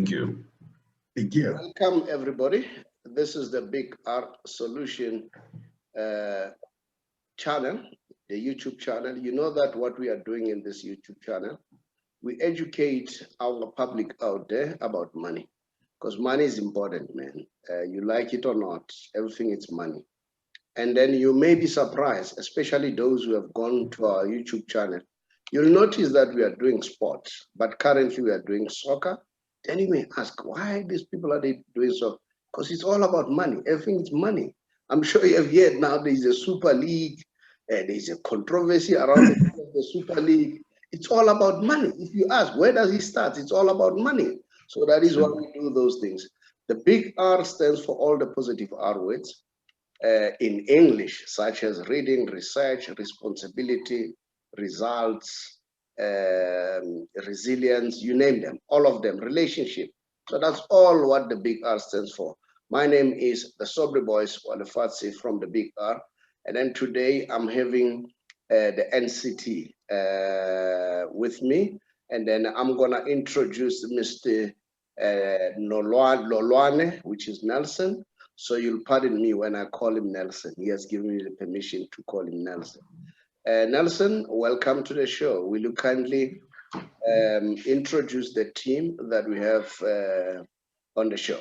Thank you. Thank you. Welcome, everybody. This is the Big R Solution channel, the YouTube channel. You know that what we are doing in this YouTube channel, we educate our public out there about money, because money is important, man. You like it or not, everything is money. And then you may be surprised, especially those who have gone to our YouTube channel. You'll notice that we are doing sports, but currently we are doing soccer. Then you may ask, why these people are they doing so? Because it's all about money. Everything is money. I'm sure you have heard now there's a Super League, there's a controversy around the Super League. It's all about money. If you ask, where does it start? It's all about money. So that is why we do those things. The big R stands for all the positive R words in English, such as reading, research, responsibility, results, resilience, you name them, all of them, relationship. So that's all what the big R stands for. My name is the Saubrey Boys Walefatsi from the big R. And then today I'm having the NCT with me. And then I'm gonna introduce Mr. Lolwane, which is Nelson. So you'll pardon me when I call him Nelson. He has given me the permission to call him Nelson. Nelson, welcome to the show. Will you kindly introduce the team that we have on the show?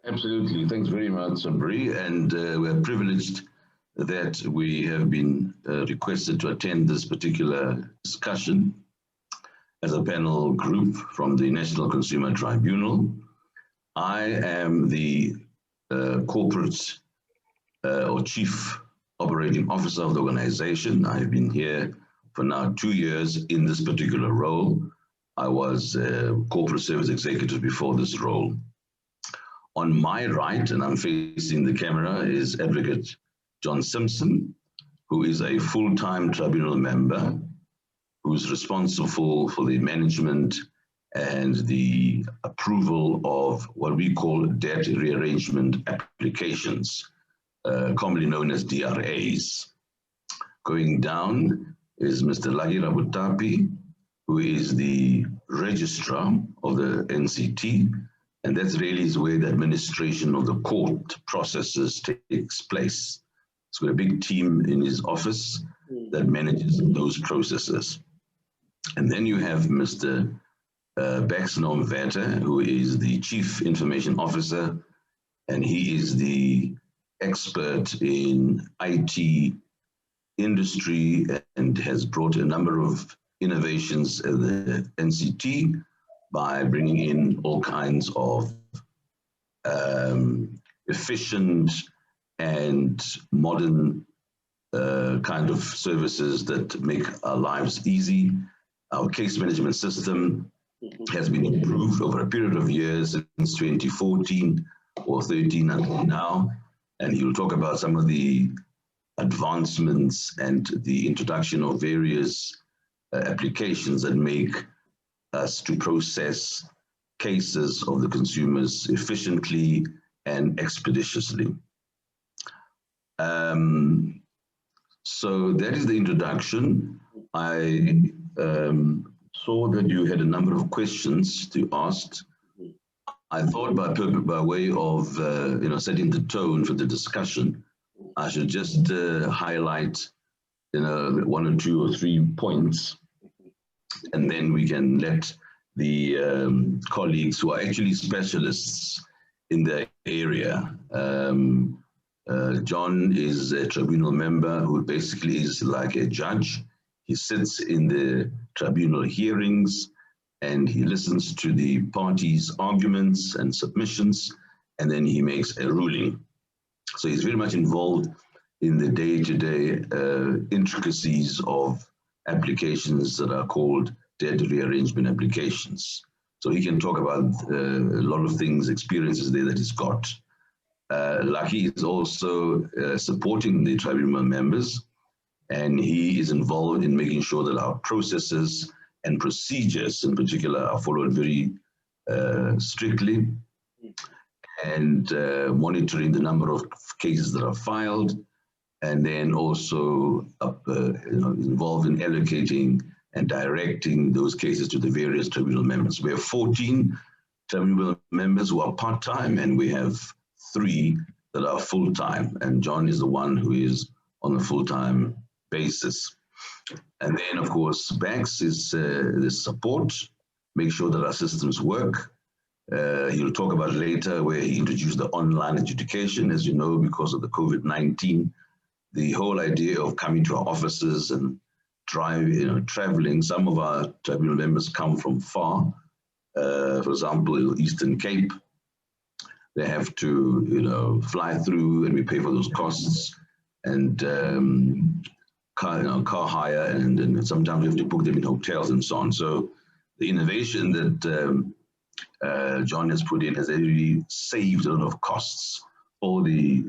Absolutely. Thanks very much, Saubrey. And we're privileged that we have been requested to attend this particular discussion as a panel group from the National Consumer Tribunal. I am the corporate or chief operating officer of the organization. I've been here for now 2 years in this particular role. I was corporate service executive before this role. On my right, and I'm facing the camera, is Advocate John Simpson, who is a full-time tribunal member who's responsible for the management and the approval of what we call debt rearrangement applications, commonly known as DRAs. Going down is Mr. Rabotapi, who is the registrar of the NCT, and that's really is where the administration of the court processes takes place. He's got a big team in his office that manages those processes. And then you have Mr. Nomvete, who is the Chief Information Officer, and he is the expert in IT industry and has brought a number of innovations at the NCT by bringing in all kinds of efficient and modern kind of services that make our lives easy. Our case management system has been improved over a period of years since 2014 or 13 until now, and he will talk about some of the advancements and the introduction of various applications that make us to process cases of the consumers efficiently and expeditiously. So that is the introduction. I saw that you had a number of questions to ask. I thought by way of setting the tone for the discussion, I should just highlight 1 or 2 or 3 points, and then we can let the colleagues who are actually specialists in their area. John is a tribunal member who basically is like a judge. He sits in the tribunal hearings and he listens to the parties' arguments and submissions, and then he makes a ruling. So he's very much involved in the day-to-day intricacies of applications that are called debt rearrangement applications. So he can talk about a lot of things, experiences there that he's got. Lucky is also supporting the tribunal members, and he is involved in making sure that our processes and procedures in particular are followed very strictly, and monitoring the number of cases that are filed, and then also involved in allocating and directing those cases to the various tribunal members. We have 14 tribunal members who are part-time, and we have 3 that are full-time, and John is the one who is on a full-time basis. And then, of course, banks is the support, make sure that our systems work. He'll talk about later where he introduced the online adjudication. As you know, because of the COVID-19, the whole idea of coming to our offices and traveling. Some of our tribunal members come from far. For example, Eastern Cape. They have to, fly through, and we pay for those costs. And car hire, and sometimes we have to book them in hotels and so on. So the innovation that John has put in has really saved a lot of costs for the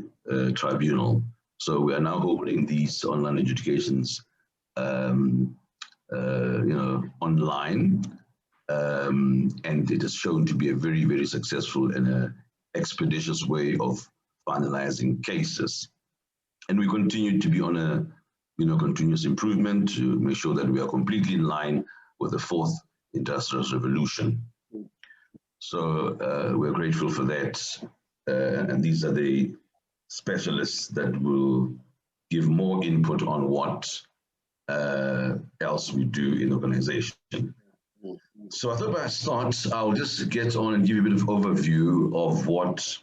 tribunal. So we are now holding these online adjudications, online, and it has shown to be a very, very successful and expeditious way of finalizing cases. And we continue to be on a continuous improvement to make sure that we are completely in line with the 4th Industrial Revolution. So we're grateful for that. And these are the specialists that will give more input on what else we do in the organization. So I thought by start, I'll just get on and give you a bit of overview of what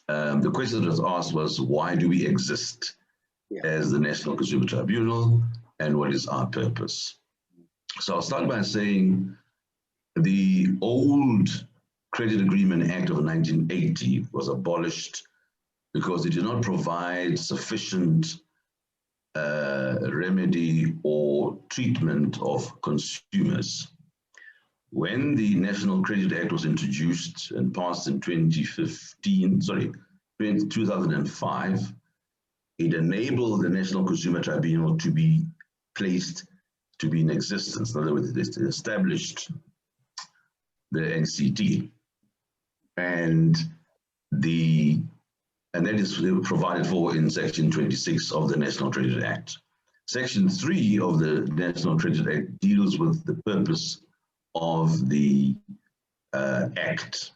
the question that was asked was, why do we exist as the National Consumer Tribunal, and what is our purpose? So I'll start by saying the old Credit Agreement Act of 1980 was abolished because it did not provide sufficient remedy or treatment of consumers. When the National Credit Act was introduced and passed in 2005, it enabled the National Consumer Tribunal to be in existence. In other words, it established the NCT, and that is provided for in Section 26 of the National Credit Act. Section 3 of the National Credit Act deals with the purpose of the Act.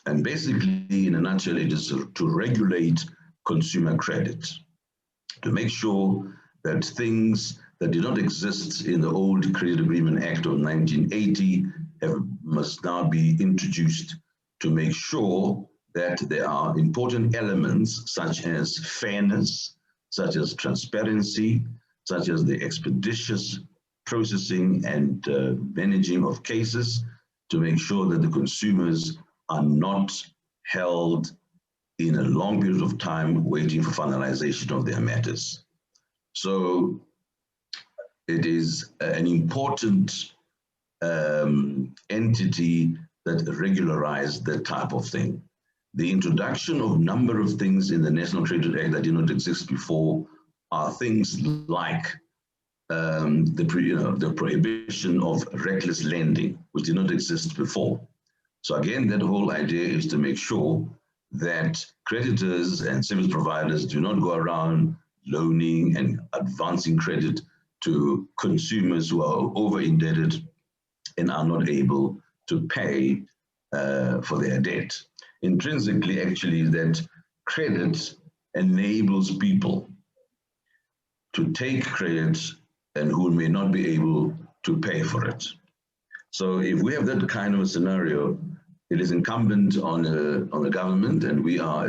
And basically, in a nutshell, it is to regulate consumer credit, to make sure that things that did not exist in the old Credit Agreement Act of 1980 must now be introduced to make sure that there are important elements such as fairness, such as transparency, such as the expeditious processing and managing of cases, to make sure that the consumers are not held in a long period of time waiting for finalization of their matters. So it is an important entity that regularized that type of thing. The introduction of a number of things in the National Credit Act that did not exist before are things like the prohibition of reckless lending, which did not exist before. So again, that whole idea is to make sure that creditors and service providers do not go around loaning and advancing credit to consumers who are over-indebted and are not able to pay for their debt. Intrinsically, actually, that credit enables people to take credit and who may not be able to pay for it. So if we have that kind of a scenario, it is incumbent on the government, and we are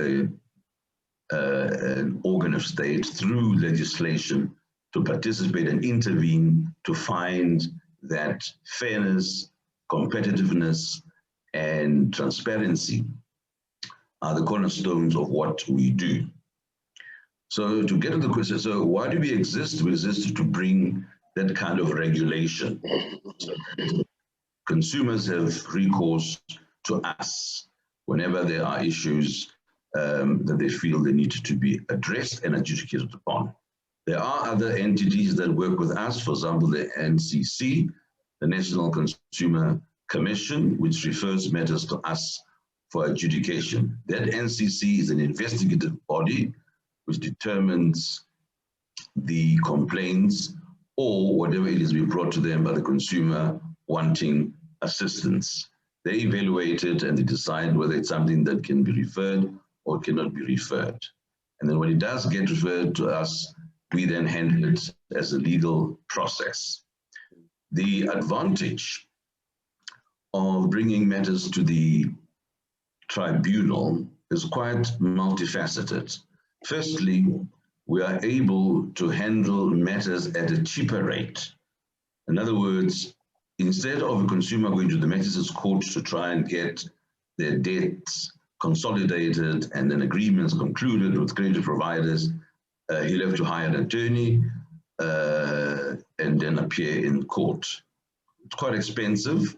an organ of state through legislation to participate and intervene to find that fairness, competitiveness, and transparency are the cornerstones of what we do. So to get to the question, so why do we exist? We exist to bring that kind of regulation. So consumers have recourse to us whenever there are issues that they feel they need to be addressed and adjudicated upon. There are other entities that work with us, for example, the NCC, the National Consumer Commission, which refers matters to us for adjudication. That NCC is an investigative body which determines the complaints or whatever it is be brought to them by the consumer wanting assistance. They evaluate it and they decide whether it's something that can be referred or cannot be referred. And then when it does get referred to us, we then handle it as a legal process. The advantage of bringing matters to the tribunal is quite multifaceted. Firstly, we are able to handle matters at a cheaper rate. In other words, instead of a consumer going to the magistrate's court to try and get their debts consolidated and then agreements concluded with credit providers, he'll have to hire an attorney and then appear in court. It's quite expensive,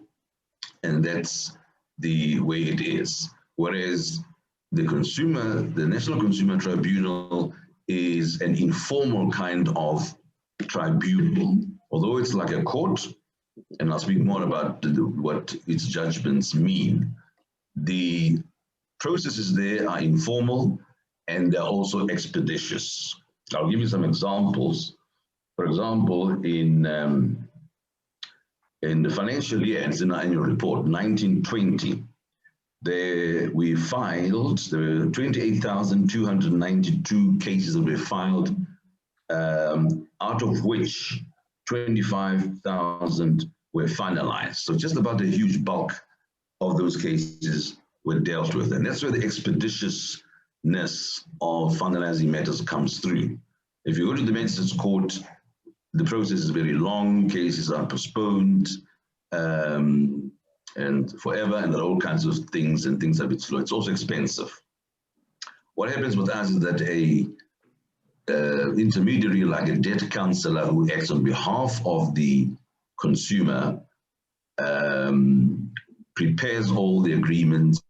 and that's the way it is. Whereas the National Consumer Tribunal is an informal kind of tribunal. Although it's like a court, and I'll speak more about what its judgments mean, the processes there are informal and they're also expeditious. I'll give you some examples. For example, in the financial year, and it's in our annual report, 1920, there were 28,292 cases that were filed, out of which 25,000 were finalized. So just about a huge bulk of those cases were dealt with. And that's where the expeditiousness of finalizing matters comes through. If you go to the magistrate's court, the process is very long, cases are postponed and forever, and there are all kinds of things, and things are a bit slow. It's also expensive. What happens with us is that a intermediary like a debt counselor who acts on behalf of the consumer prepares all the agreements,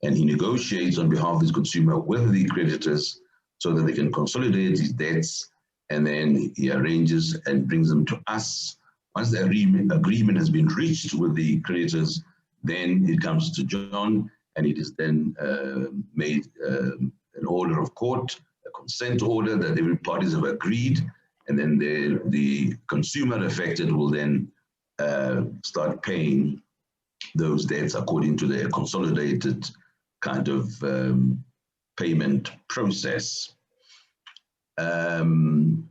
and he negotiates on behalf of his consumer with the creditors so that they can consolidate his debts, and then he arranges and brings them to us. Once the agreement has been reached with the creditors, then it comes to John, and it is then made an order of court, a consent order that every parties have agreed, and then the consumer affected will then start paying those debts according to their consolidated kind of payment process. Then,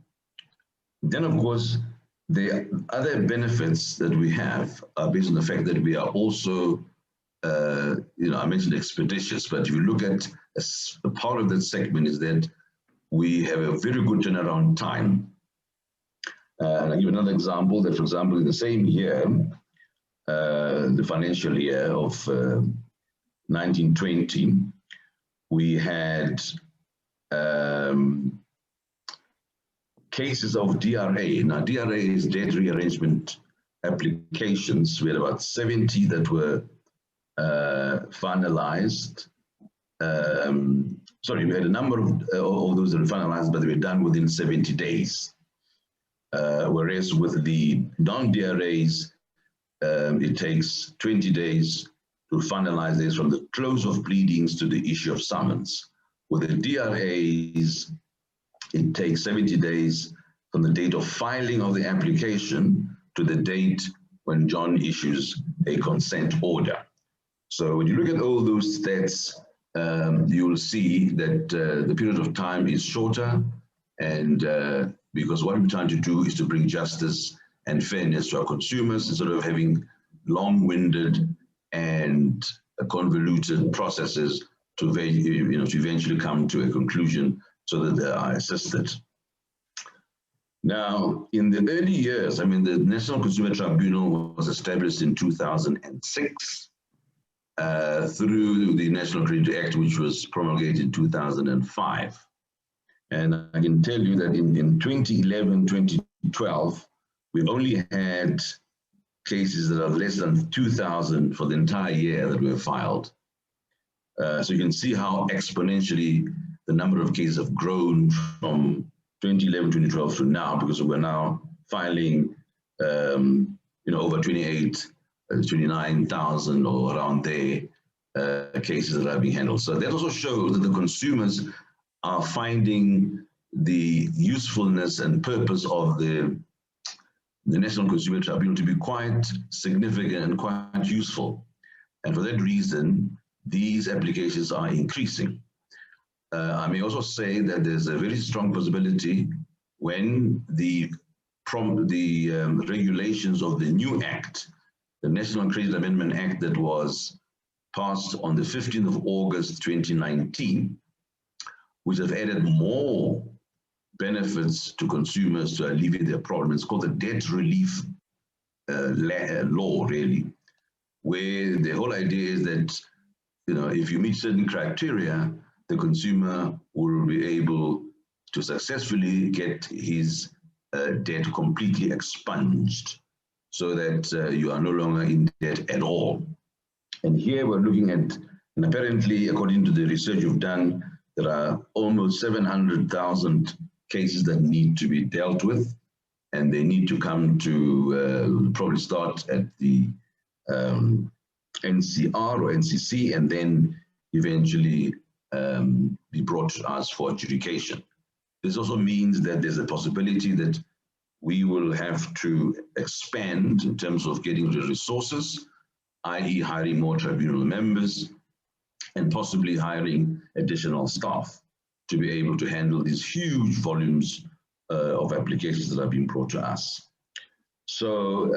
of course, the other benefits that we have are based on the fact that we are also, I mentioned expeditious, but if you look at a part of that segment is that we have a very good turnaround time. And I'll give another example that, for example, in the same year, the financial year of 1920, we had cases of DRA. Now, DRA is debt rearrangement applications. We had about 70 that were finalized. We had a number of those that were finalized, but they were done within 70 days. Whereas with the non-DRAs, it takes 20 days to finalize this from the close of pleadings to the issue of summons. With the DRAs, it takes 70 days from the date of filing of the application to the date when John issues a consent order. So when you look at all those stats, you will see that the period of time is shorter, and because what we're trying to do is to bring justice and fairness to our consumers instead of having long-winded and convoluted processes to eventually come to a conclusion so that they are assisted. Now, in the early years, the National Consumer Tribunal was established in 2006 through the National Credit Act, which was promulgated in 2005. And I can tell you that in 2011, 2012, we only had cases that are less than 2,000 for the entire year that were filed. So you can see how exponentially the number of cases have grown from 2011, 2012 to now, because we're now filing, over 29,000 or around there cases that are being handled. So that also shows that the consumers are finding the usefulness and purpose of the the National Consumer Tribunal to be quite significant and quite useful. And for that reason, these applications are increasing. I may also say that there's a very strong possibility when the regulations of the new act, the National Credit Amendment Act that was passed on the 15th of August 2019, which have added more benefits to consumers to alleviate their problems. It's called the debt relief law, really, where the whole idea is that, if you meet certain criteria, the consumer will be able to successfully get his debt completely expunged so that you are no longer in debt at all. And here we're looking at, and apparently, according to the research you've done, there are almost 700,000 cases that need to be dealt with, and they need to come to probably start at the NCR or NCC, and then eventually be brought to us for adjudication. This also means that there's a possibility that we will have to expand in terms of getting the resources, i.e. hiring more tribunal members and possibly hiring additional staff to be able to handle these huge volumes of applications that are being brought to us. So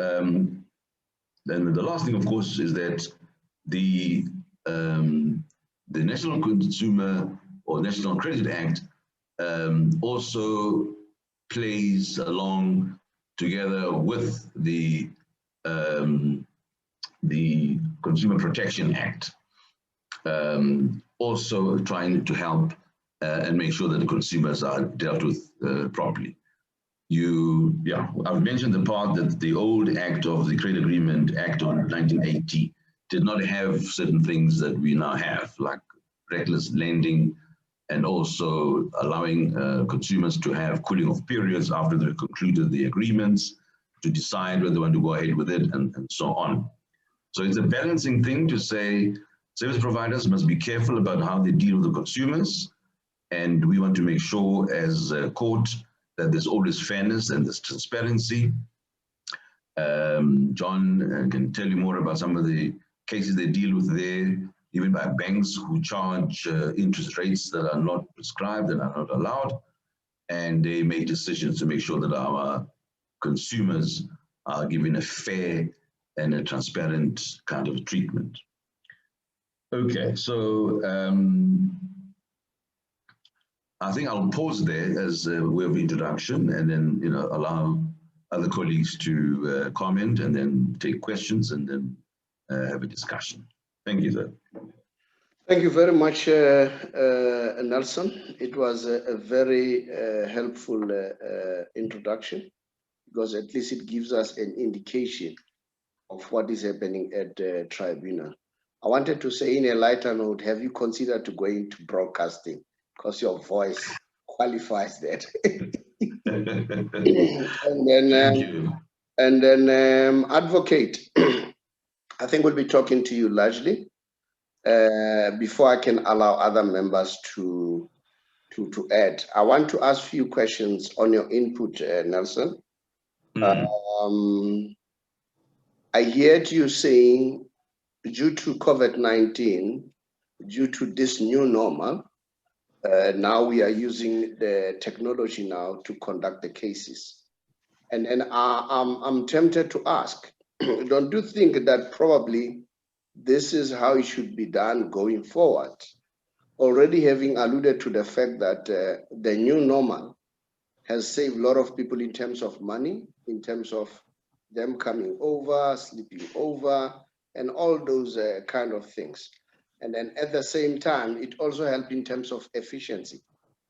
then the last thing, of course, is that the National Consumer or National Credit Act also plays along together with the Consumer Protection Act, also trying to help and make sure that the consumers are dealt with properly. I've mentioned the part that the old act of the Credit Agreement Act of 1980 did not have certain things that we now have, like reckless lending, and also allowing consumers to have cooling off periods after they've concluded the agreements to decide whether they want to go ahead with it, and so on. So it's a balancing thing to say service providers must be careful about how they deal with the consumers, and we want to make sure as a court that there's always fairness and there's transparency. John can tell you more about some of the cases they deal with there, even by banks who charge interest rates that are not prescribed and are not allowed, and they make decisions to make sure that our consumers are given a fair and a transparent kind of treatment. Okay, so I think I'll pause there as a way of introduction, and then allow other colleagues to comment, and then take questions, and then have a discussion. Thank you, sir. Thank you very much, Nelson. It was a very helpful introduction, because at least it gives us an indication of what is happening at the tribunal. I wanted to say, in a lighter note, have you considered to go into broadcasting? Because your voice qualifies that. and then advocate. I think we'll be talking to you largely before I can allow other members to add. I want to ask a few questions on your input, Nelson. I heard you saying, due to COVID-19, due to this new normal, now we are using the technology now to conduct the cases. And I'm tempted to ask, don't you think that probably this is how it should be done going forward? Already having alluded to the fact that the new normal has saved a lot of people in terms of money, in terms of them coming over, sleeping over, and all those kind of things. And then at the same time, it also helped in terms of efficiency.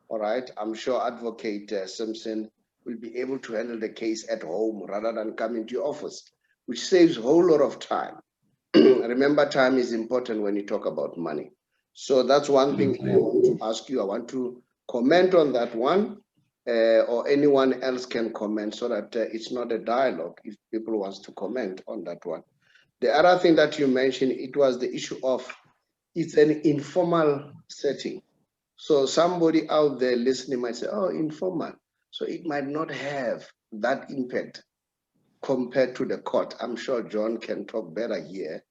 All right, I'm sure Advocate Simpson will be able to handle the case at home rather than coming to your office, which saves a whole lot of time. Remember, time is important when you talk about money. So that's one thing I want to ask you. I want to comment on that one, or anyone else can comment, so that it's not a dialogue if people want to comment on that one. The other thing that you mentioned, it was the issue of it's an informal setting. So somebody out there listening might say, oh, informal. So it might not have that impact compared to the court? I'm sure John can talk better here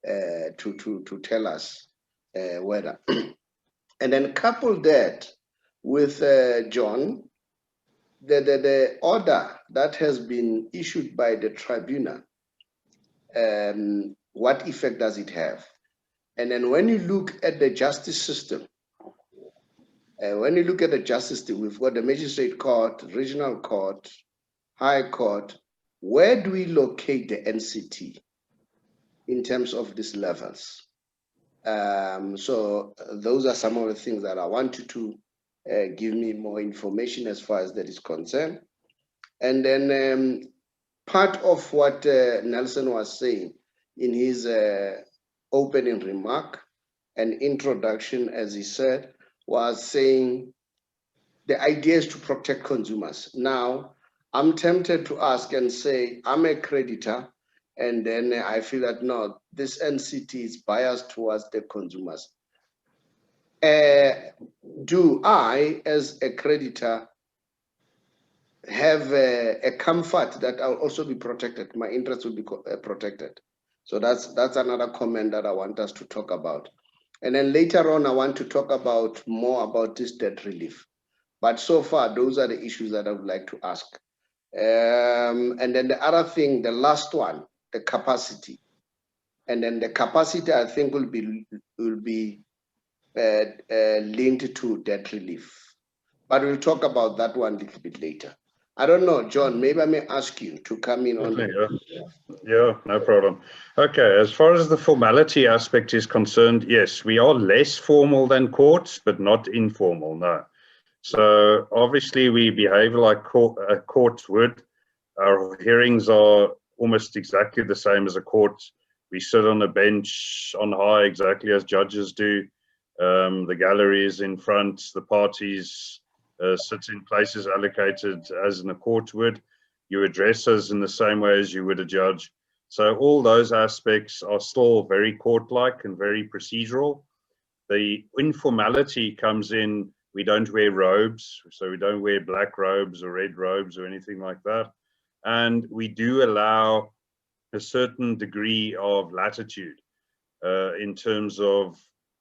to tell us whether. And then couple that with John, the order that has been issued by the tribunal, what effect does it have? And then when you look at the justice system, we've got the magistrate court, regional court, high court. Where do we locate the NCT in terms of these levels? So those are some of the things that I want you to give me more information as far as that is concerned. And then part of what Nelson was saying in his opening remark and introduction, as he said, was saying the idea is to protect consumers. Now, I'm tempted to ask and say, I'm a creditor, and then I feel that no, this NCT is biased towards the consumers. Do I, as a creditor, have a comfort that I'll also be protected? My interests will be protected. So that's another comment that I want us to talk about. And then later on, I want to talk about more about this debt relief. But so far, those are the issues that I would like to ask. And then the other thing, the last one, the capacity. And then the capacity, I think, will be linked to debt relief. But we'll talk about that one a little bit later. I don't know, John, maybe I may ask you to come in on that. Yeah, no problem. Okay, as far as the formality aspect is concerned, yes, we are less formal than courts, but not informal, no. So obviously we behave like courts would. Our hearings are almost exactly the same as a court. We sit on a bench on high exactly as judges do. The gallery is in front, the parties sit in places allocated as in a court would. You address us in the same way as you would a judge. So all those aspects are still very court-like and very procedural. The informality comes in, we don't wear robes, so we don't wear black robes or red robes or anything like that. And we do allow a certain degree of latitude in terms of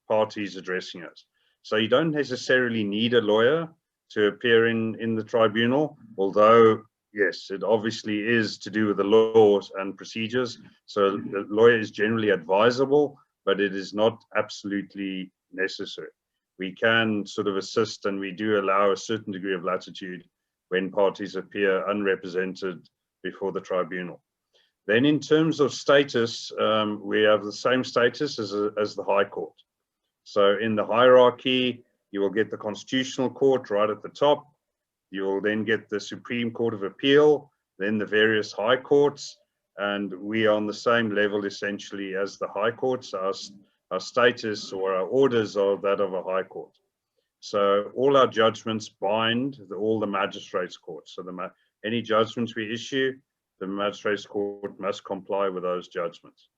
parties addressing us. So you don't necessarily need a lawyer to appear in the tribunal, although, yes, it obviously is to do with the laws and procedures. So the lawyer is generally advisable, but it is not absolutely necessary. We can sort of assist, and we do allow a certain degree of latitude when parties appear unrepresented before the tribunal. Then in terms of status, we have the same status as the High Court. So in the hierarchy, you will get the Constitutional Court right at the top. You will then get the Supreme Court of Appeal, then the various high courts, and we are on the same level essentially as the high courts. Our status or our orders are that of a high court. So all our judgments bind all the magistrates' courts. So any judgments we issue, the magistrates' court must comply with those judgments.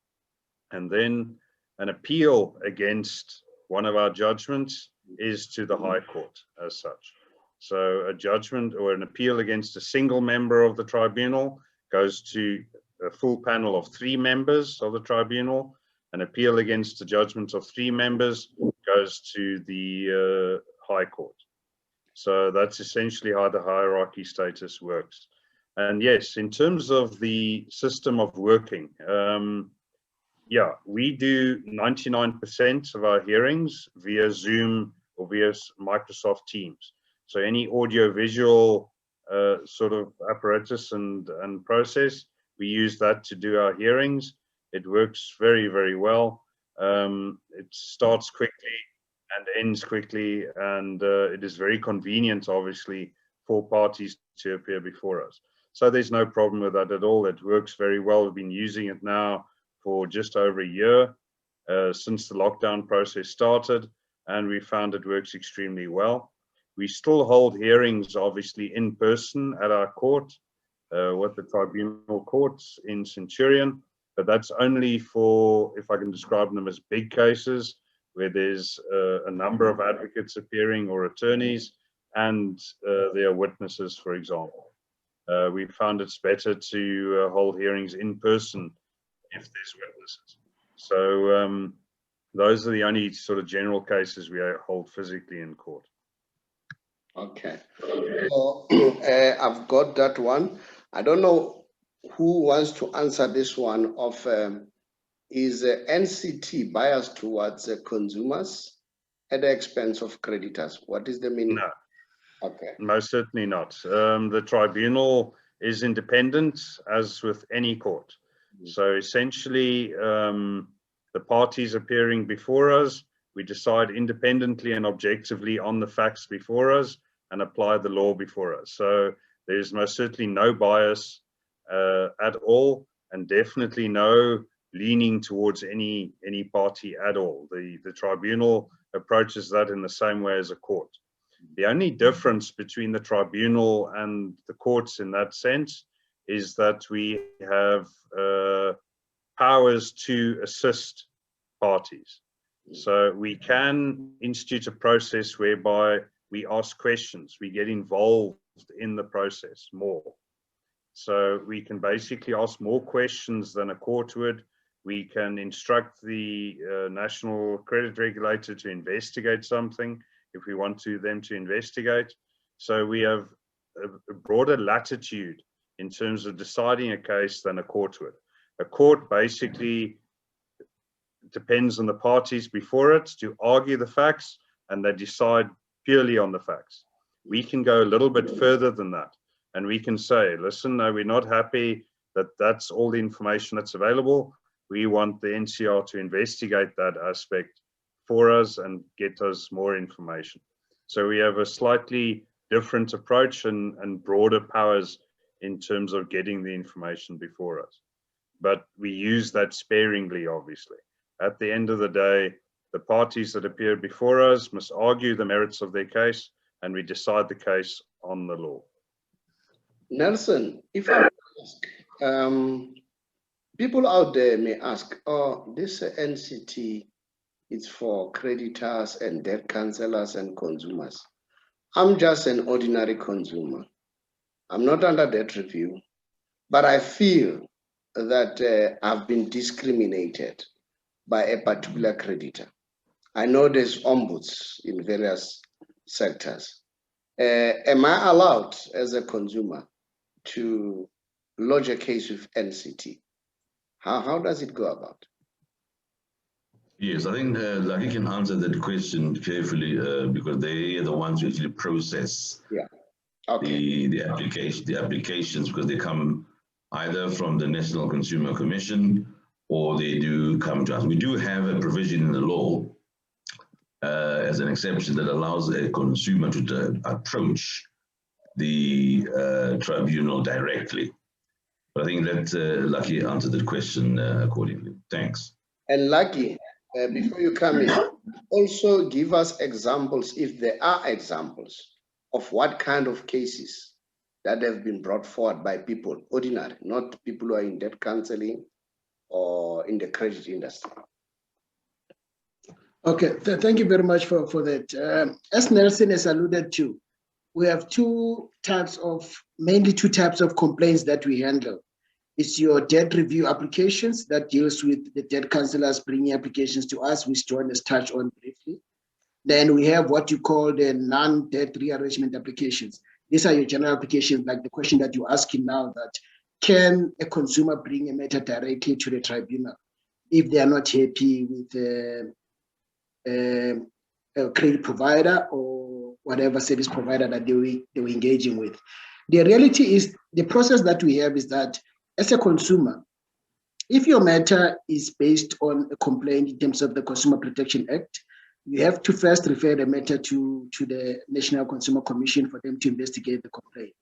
And then an appeal against one of our judgments is to the high court as such. So a judgment or an appeal against a single member of the tribunal goes to a full panel of 3 members of the tribunal. An appeal against a judgment of 3 members goes to the high court. So that's essentially how the hierarchy status works. And yes, in terms of the system of working, yeah, we do 99% of our hearings via Zoom or via Microsoft Teams. So any audio-visual sort of apparatus and process, we use that to do our hearings. It works very, very well. It starts quickly and ends quickly, and it is very convenient, obviously, for parties to appear before us. So there's no problem with that at all. It works very well. We've been using it now for just over a year since the lockdown process started, and we found it works extremely well. We still hold hearings, obviously, in person at our court, with the tribunal courts in Centurion, but that's only for, if I can describe them as big cases, where there's a number of advocates appearing or attorneys, and there are witnesses, for example. we found it's better to hold hearings in person if there's witnesses. So those are the only sort of general cases we hold physically in court. Okay. So, I've got that one. I don't know who wants to answer this one of is NCT biased towards consumers at the expense of creditors? What is the meaning? No. Okay. Most certainly not. The tribunal is independent, as with any court. So essentially, the parties appearing before us, we decide independently and objectively on the facts before us and apply the law before us. So there's most certainly no bias at all, and definitely no leaning towards any party at all. The tribunal approaches that in the same way as a court. The only difference between the tribunal and the courts in that sense is that we have powers to assist parties. So we can institute a process whereby we ask questions, we get involved in the process more. So we can basically ask more questions than a court would. We can instruct the National Credit Regulator to investigate something if we want them to investigate. So we have a broader latitude in terms of deciding a case than a court would. A court basically depends on the parties before it to argue the facts, and they decide purely on the facts. We can go a little bit further than that, and we can say, listen, no, we're not happy that that's all the information that's available. We want the NCR to investigate that aspect for us and get us more information. So we have a slightly different approach and broader powers in terms of getting the information before us. But we use that sparingly, obviously. At the end of the day, the parties that appear before us must argue the merits of their case, and we decide the case on the law. Nelson, if I ask, people out there may ask, oh, this NCT is for creditors and debt counselors and consumers. I'm just an ordinary consumer. I'm not under debt review, but I feel that I've been discriminated by a particular creditor. I know there's ombuds in various sectors. Am I allowed as a consumer to lodge a case with NCT? How does it go about? Yes, I think Lucky can answer that question carefully because they are the ones who actually process the applications, because they come either from the National Consumer Commission or they do come to us. We do have a provision in the law as an exception that allows a consumer to approach the tribunal directly. But I think that Lucky answered that question accordingly. Thanks. And Lucky, before you come in, also give us examples, if there are examples, of what kind of cases that have been brought forward by people, ordinary, not people who are in debt counseling or in the credit industry. Okay, thank you very much for that. As Nelson has alluded to, we have mainly two types of complaints that we handle. It's your debt review applications that deals with the debt counselors bringing applications to us, which John has touched on briefly. Then we have what you call the non-debt rearrangement applications. These are your general applications, like the question that you're asking now, that can a consumer bring a matter directly to the tribunal if they are not happy with a credit provider or whatever service provider that they were engaging with. The reality is, the process that we have is that as a consumer, if your matter is based on a complaint in terms of the Consumer Protection Act, you have to first refer the matter to the National Consumer Commission for them to investigate the complaint.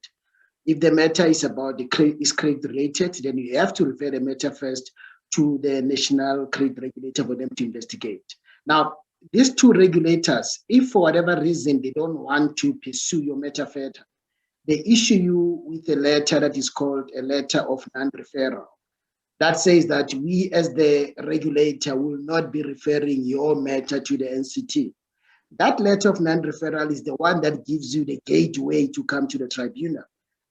If the matter is about credit related, then you have to refer the matter first to the National Credit Regulator for them to investigate. Now, these two regulators, if for whatever reason they don't want to pursue your matter further, they issue you with a letter that is called a letter of non-referral. That says that we as the regulator will not be referring your matter to the NCT. That letter of non-referral is the one that gives you the gateway to come to the tribunal.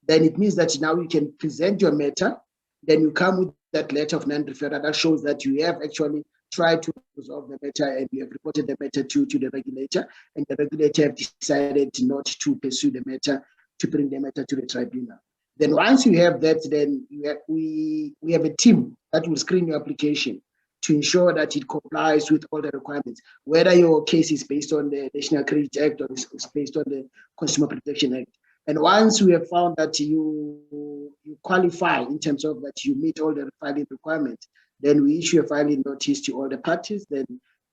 then it means that now you can present your matter, then you come with that letter of non-referral that shows that you have actually tried to resolve the matter and you have reported the matter to the regulator, and the regulator have decided not to pursue the matter, to bring the matter to the tribunal. Then once you have that, then we have a team that will screen your application to ensure that it complies with all the requirements, whether your case is based on the National Credit Act or is based on the Consumer Protection Act. And once we have found that you qualify in terms of that you meet all the filing requirements, then we issue a filing notice to all the parties. Then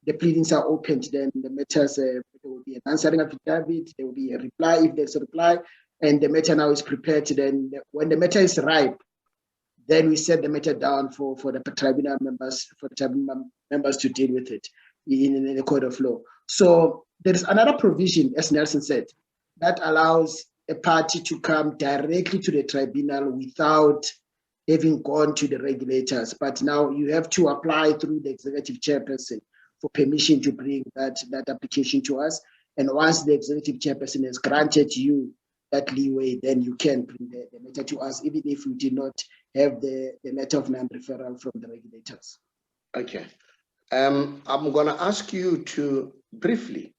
the pleadings are opened. Then the matters, there will be an answering affidavit, there will be a reply if there's a reply, and the matter now is prepared. Then when the matter is ripe, then we set the matter down for the tribunal members, to deal with it in the court of law. So there is another provision, as Nelson said, that allows a party to come directly to the tribunal without having gone to the regulators. But now you have to apply through the executive chairperson for permission to bring that application to us. And once the executive chairperson has granted you that leeway, then you can bring the matter to us, even if you did not have the letter of non-referral from the regulators. Okay. I'm going to ask you to briefly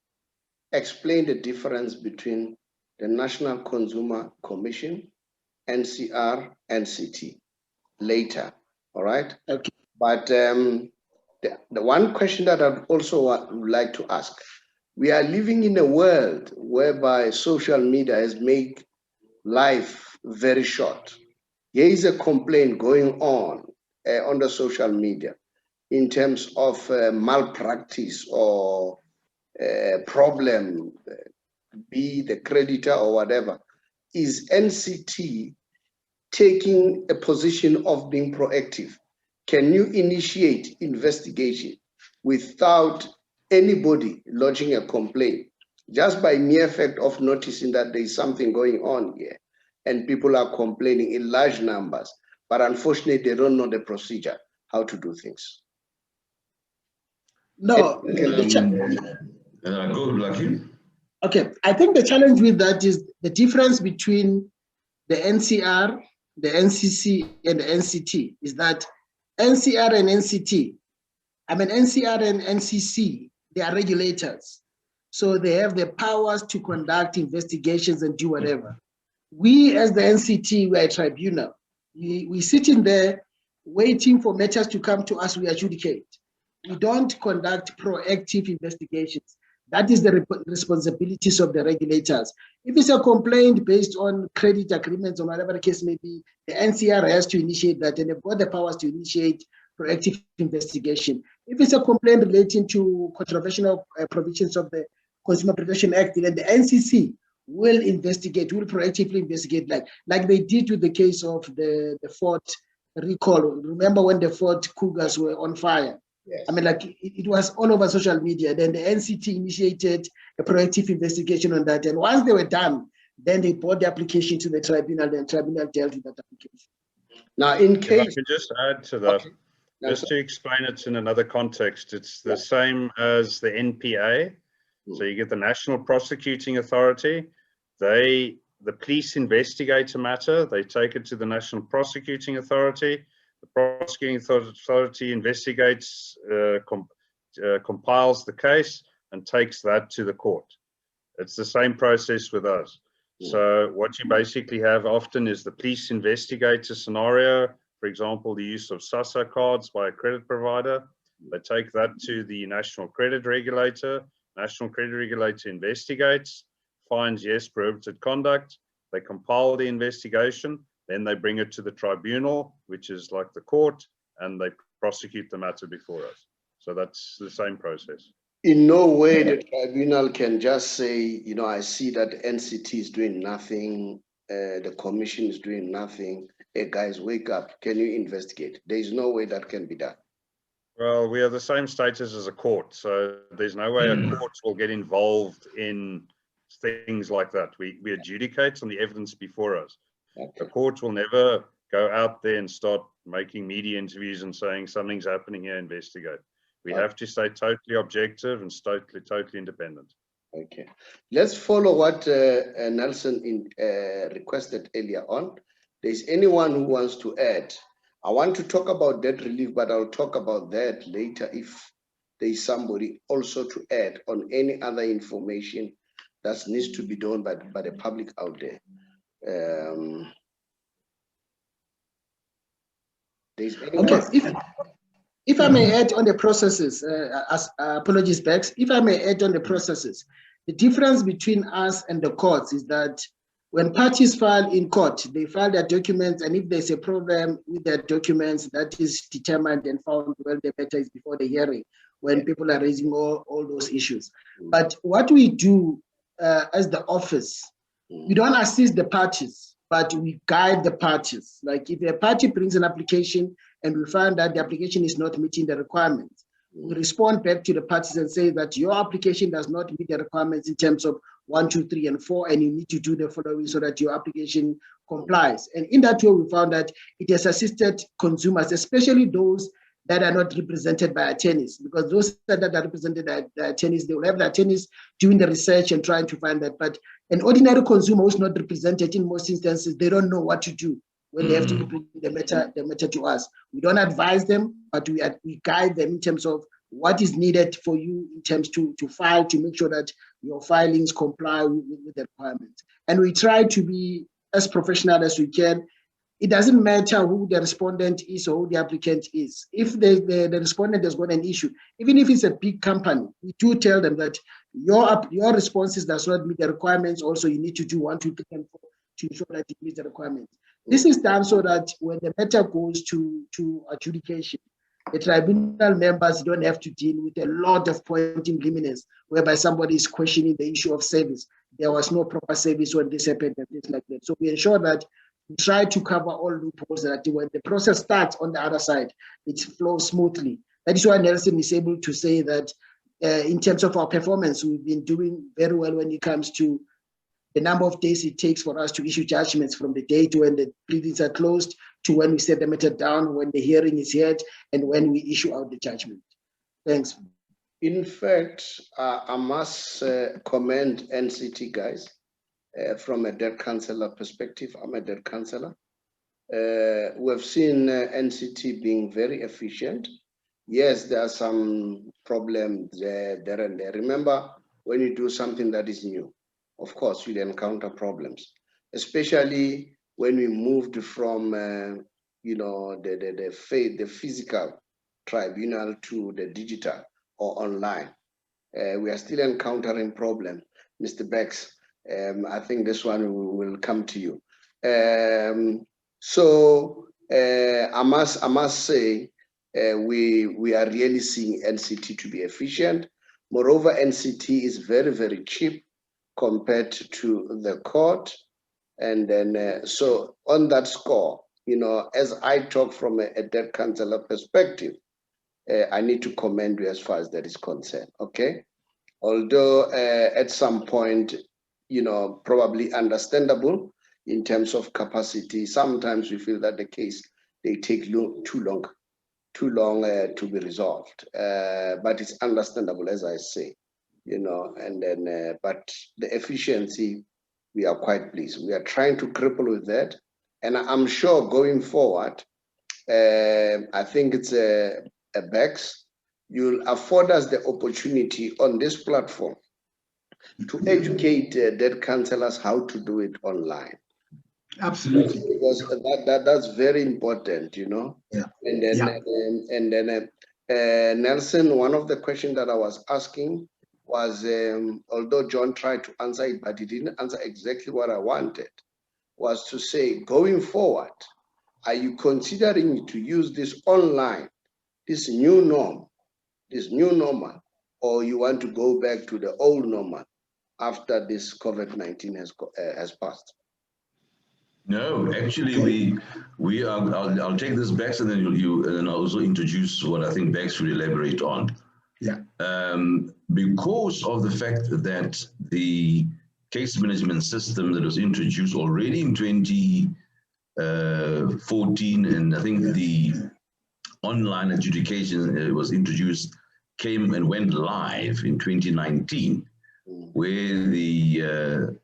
explain the difference between the National Consumer Commission, NCR, NCT later, all right? Okay. But the one question that I'd also would like to ask, we are living in a world whereby social media has made life very short. There is a complaint going on the social media in terms of malpractice or problem, be the creditor or whatever. Is NCT taking a position of being proactive? Can you initiate investigation without anybody lodging a complaint, just by mere fact of noticing that there is something going on here and people are complaining in large numbers, but unfortunately they don't know the procedure, how to do things? No. Go, Lucky. Okay, I think the challenge with that is the difference between the NCR, the NCC, and the NCT is that NCR and NCT, NCR and NCC, they are regulators. So they have the powers to conduct investigations and do whatever. We, as the NCT, we are a tribunal. We sit in there waiting for matters to come to us, we adjudicate. We don't conduct proactive investigations. That is the responsibilities of the regulators. If it's a complaint based on credit agreements or whatever the case may be, the NCR has to initiate that, and they've got the powers to initiate proactive investigation. If it's a complaint relating to controversial provisions of the Consumer Protection Act, then the NCC will investigate, will proactively investigate, like they did with the case of the Ford recall. Remember when the Ford Cougars were on fire? Yes. It was all over social media. Then the NCT initiated a proactive investigation on that. And once they were done, then they brought the application to the tribunal, and the tribunal dealt with that application. Now, in case... If I could just add to that, okay. Just to explain it in another context, it's the same as the NPA. So you get the National Prosecuting Authority. The police investigate a matter. They take it to the National Prosecuting Authority. The prosecuting authority investigates, compiles the case, and takes that to the court. It's the same process with us. So what you basically have often is the police investigate a scenario, for example, the use of SASSA cards by a credit provider. They take that to the National Credit Regulator. National Credit Regulator investigates, finds yes, prohibited conduct. They compile the investigation. Then they bring it to the tribunal, which is like the court, and they prosecute the matter before us. So that's the same process. In no way the tribunal can just say, I see that NCT is doing nothing, the commission is doing nothing. Hey guys, wake up, can you investigate? There is no way that can be done. Well, we are the same status as a court, so there's no way a court will get involved in things like that. We adjudicate on the evidence before us. Okay. The court will never go out there and start making media interviews and saying something's happening here, investigate. We have to stay totally objective and totally independent. Okay, let's follow what Nelson requested earlier on. There's anyone who wants to add? I want to talk about debt relief, but I'll talk about that later if there's somebody also to add on any other information that needs to be done by the public out there. There's anyone? Okay, if I may add on the processes, apologies, Bex, if I may add on the processes, the difference between us and the courts is that when parties file in court, they file their documents, and if there's a problem with their documents, that is determined and found when the matter is before the hearing, when people are raising all those issues. But what we do as the office, we don't assist the parties, but we guide the parties. Like if a party brings an application and we find that the application is not meeting the requirements, we respond back to the parties and say that your application does not meet the requirements in terms of 1, 2, 3, and 4, and you need to do the following so that your application complies. And in that way, we found that it has assisted consumers, especially those that are not represented by attorneys, because those that are represented by the attorneys, they will have the attorneys doing the research and trying to find that. But an ordinary consumer who's not represented, in most instances, they don't know what to do when they have to bring the matter to us. We don't advise them, but we guide them in terms of what is needed for you in terms to file, to make sure that your filings comply with the requirements. And we try to be as professional as we can. It doesn't matter who the respondent is or who the applicant is. If the respondent has got an issue, even if it's a big company, we do tell them that your responses does not meet the requirements. Also, you need to do 1, 2, 3, and 4 to ensure that it meets the requirements. This is done so that when the matter goes to adjudication, the tribunal members don't have to deal with a lot of pointing liminence, whereby somebody is questioning the issue of service. There was no proper service when this happened and things like that. So we ensure that we try to cover all loopholes so that when the process starts on the other side, it flows smoothly. That is why Nelson is able to say that in terms of our performance, we've been doing very well when it comes to the number of days it takes for us to issue judgments from the date when the pleadings are closed to when we set the matter down, when the hearing is held, and when we issue out the judgment. Thanks. In fact, I must commend NCT guys from a debt counselor perspective. I'm a debt counselor. We've seen NCT being very efficient. Yes, there are some problems there and there. Remember, when you do something that is new, of course, you'll encounter problems, especially when we moved from, the physical tribunal to the digital or online. We are still encountering problems. Mr. Bex, I think this one will come to you. I must say, we are really seeing NCT to be efficient. Moreover, NCT is very, very cheap compared to the court. And then, so on that score, as I talk from a debt counselor perspective, I need to commend you as far as that is concerned, okay? Although at some point, probably understandable in terms of capacity, sometimes we feel that the case, they take too long to be resolved. But it's understandable, as I say, and then, but the efficiency, we are quite pleased. We are trying to cripple with that. And I'm sure going forward, I think it's a Bex, you'll afford us the opportunity on this platform to educate debt counselors how to do it online. Absolutely. Because that's very important, Yeah. And then, Nelson, one of the questions that I was asking was, although John tried to answer it, but he didn't answer exactly what I wanted, was to say, going forward, are you considering to use this online, this new normal, or you want to go back to the old normal after this COVID-19 has passed? No, actually, we are. I'll take this back, and then and I'll also introduce what I think Bex will elaborate on. Yeah. Because of the fact that the case management system that was introduced already in 2014, and I think the online adjudication was introduced, came and went live in 2019. where the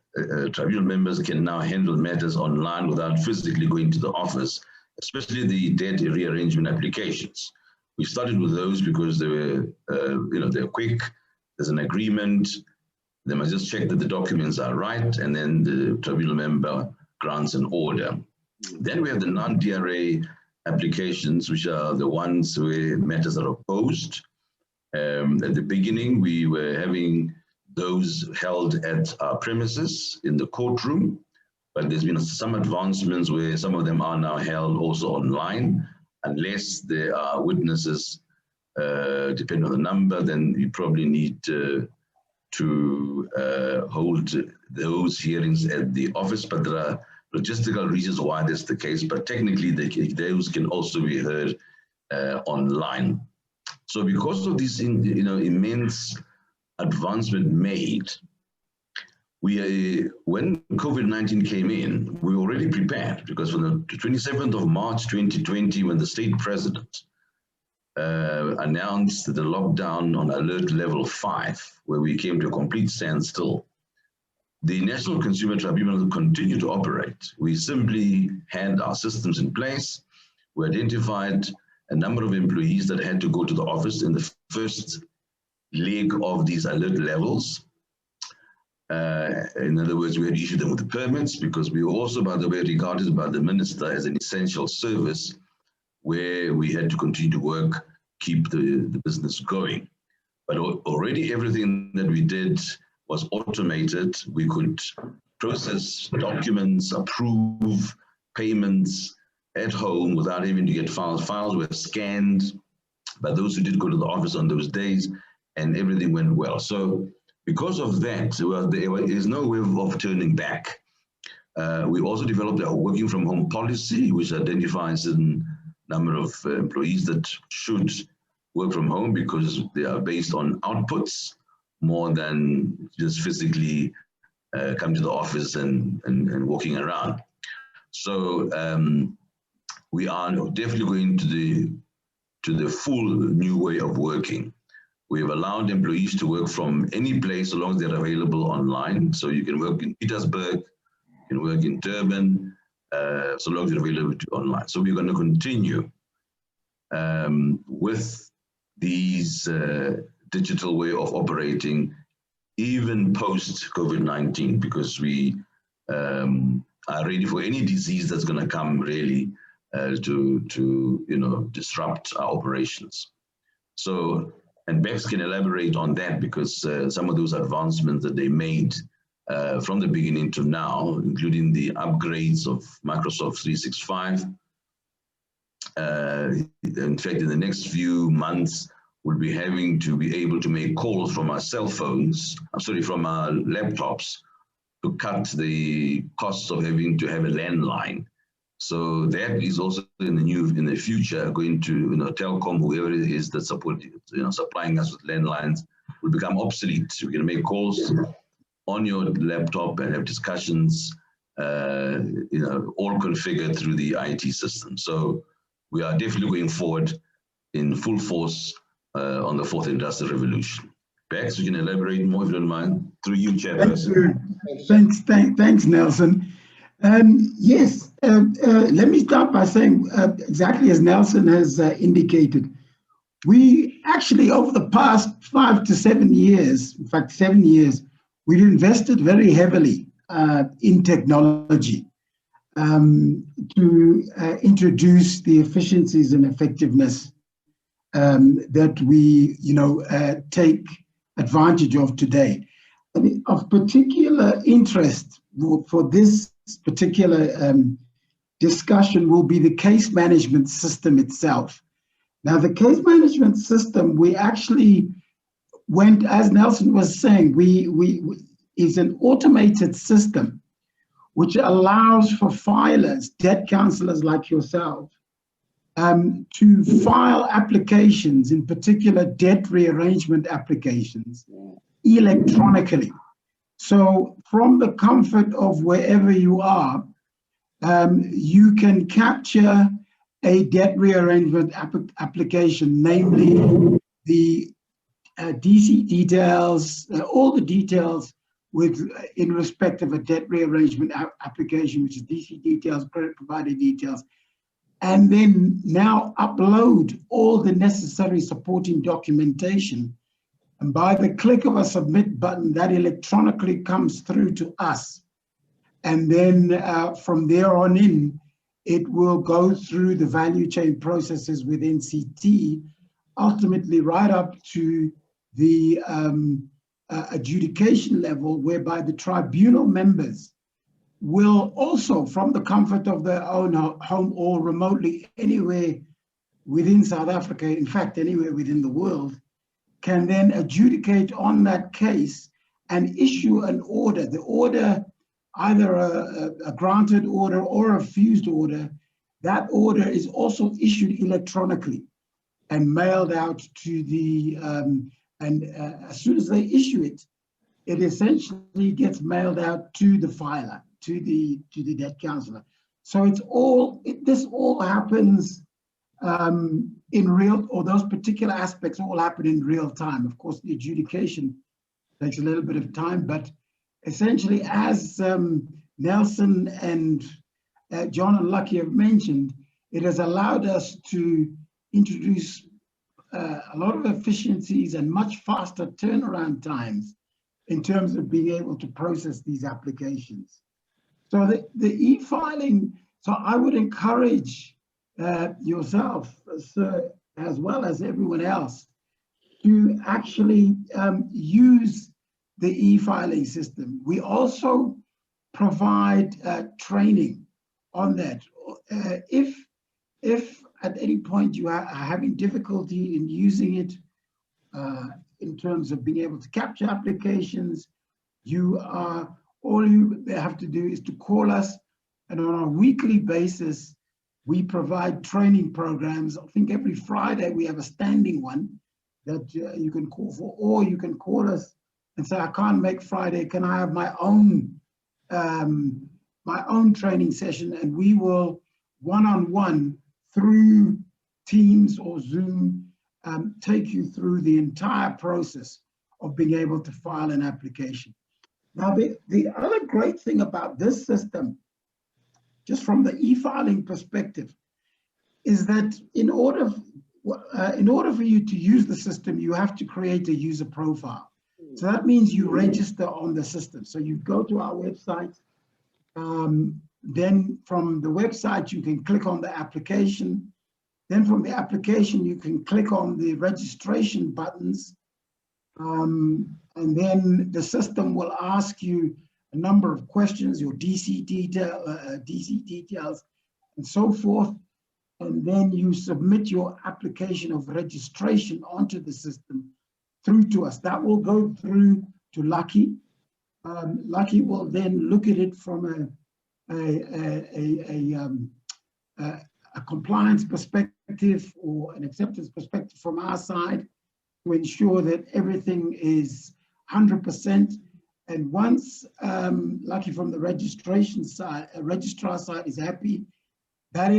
tribunal members can now handle matters online without physically going to the office, especially the debt rearrangement applications. We started with those because they were, they're quick. There's an agreement. They must just check that the documents are right, and then the tribunal member grants an order. Then we have the non-DRA applications, which are the ones where matters are opposed. At the beginning, we were having those held at our premises in the courtroom, but there's been some advancements where some of them are now held also online, unless there are witnesses, depending on the number, then you probably need to hold those hearings at the office, but there are logistical reasons why that's the case, but technically those can also be heard online. So because of this immense advancement made, when COVID-19 came in, we were already prepared, because from the 27th of March 2020, when the state president announced the lockdown on alert level 5, where we came to a complete standstill, the National Consumer Tribunal continued to operate. We simply had our systems in place. We identified a number of employees that had to go to the office in the first leg of these alert levels. In other words, we had issued them with the permits, because we were also, by the way, regarded by the minister as an essential service, where we had to continue to work, keep the business going. But already everything that we did was automated. We could process documents, approve payments at home without having to get files. Files were scanned by those who did go to the office on those days, and everything went well. So because of that, there is no way of turning back. We also developed a working from home policy, which identifies a number of employees that should work from home, because they are based on outputs more than just physically come to the office and walking around. So we are definitely going to the full new way of working. We have allowed employees to work from any place, so long as they're available online. So you can work in Petersburg, you can work in Durban, so long as you're available online. So we're going to continue with these digital way of operating, even post COVID-19, because we are ready for any disease that's going to come, really, to disrupt our operations. So, and Bex can elaborate on that, because some of those advancements that they made from the beginning to now, including the upgrades of Microsoft 365. In fact, in the next few months, we'll be having to be able to make calls from our cell phones, from our laptops, to cut the costs of having to have a landline. So that is also in the future going to, Telkom, whoever it is that's supplying us with landlines, will become obsolete. We can make calls on your laptop and have discussions, all configured through the IT system. So we are definitely going forward in full force on the fourth industrial revolution. Bex, you can elaborate more if you don't mind, through you, Chairperson. Thanks, Nelson. Yes, let me start by saying exactly as Nelson has indicated, we actually, over the past 5 to 7 years, in fact 7 years, we've invested very heavily in technology to introduce the efficiencies and effectiveness that we take advantage of today. And of particular interest for this particular discussion will be the case management system itself. Now, the case management system, we actually went, as Nelson was saying, is an automated system which allows for filers, debt counselors like yourself, to file applications, in particular debt rearrangement applications, electronically. So from the comfort of wherever you are, you can capture a debt rearrangement application, namely the DC details, all the details in respect of a debt rearrangement application, which is DC details, credit provider details, and then now upload all the necessary supporting documentation. And by the click of a submit button, that electronically comes through to us. And then from there on in, it will go through the value chain processes with NCT, ultimately right up to the adjudication level, whereby the tribunal members will also, from the comfort of their own home or remotely anywhere within South Africa, in fact, anywhere within the world, can then adjudicate on that case and issue an order. The order, either a granted order or a refused order, that order is also issued electronically and mailed out to the, as soon as they issue it, it essentially gets mailed out to the filer, to the debt counselor. So it's all, this all happens in real, or those particular aspects all happen in real time. Of course, the adjudication takes a little bit of time, but essentially, as Nelson and John and Lucky have mentioned, it has allowed us to introduce a lot of efficiencies and much faster turnaround times in terms of being able to process these applications. So the e-filing, so I would encourage yourself, sir, as well as everyone else, to actually use the e-filing system. We also provide training on that. If at any point you are having difficulty in using it in terms of being able to capture applications, all you have to do is to call us, and on a weekly basis, we provide training programs. I think every Friday we have a standing one that you can call for, or you can call us and say, I can't make Friday, can I have my own training session? And we will one-on-one through Teams or Zoom take you through the entire process of being able to file an application. Now, the other great thing about this system, just from the e-filing perspective, is that in order for you to use the system, you have to create a user profile. So that means you register on the system. So you go to our website, then from the website, you can click on the application. Then from the application, you can click on the registration buttons. And then the system will ask you a number of questions, your DC details, and so forth. And then you submit your application of registration onto the system through to us. That will go through to Lucky. Lucky will then look at it from a compliance perspective or an acceptance perspective from our side to ensure that everything is 100%. And once Lucky from the registration side, registrar side is happy, that he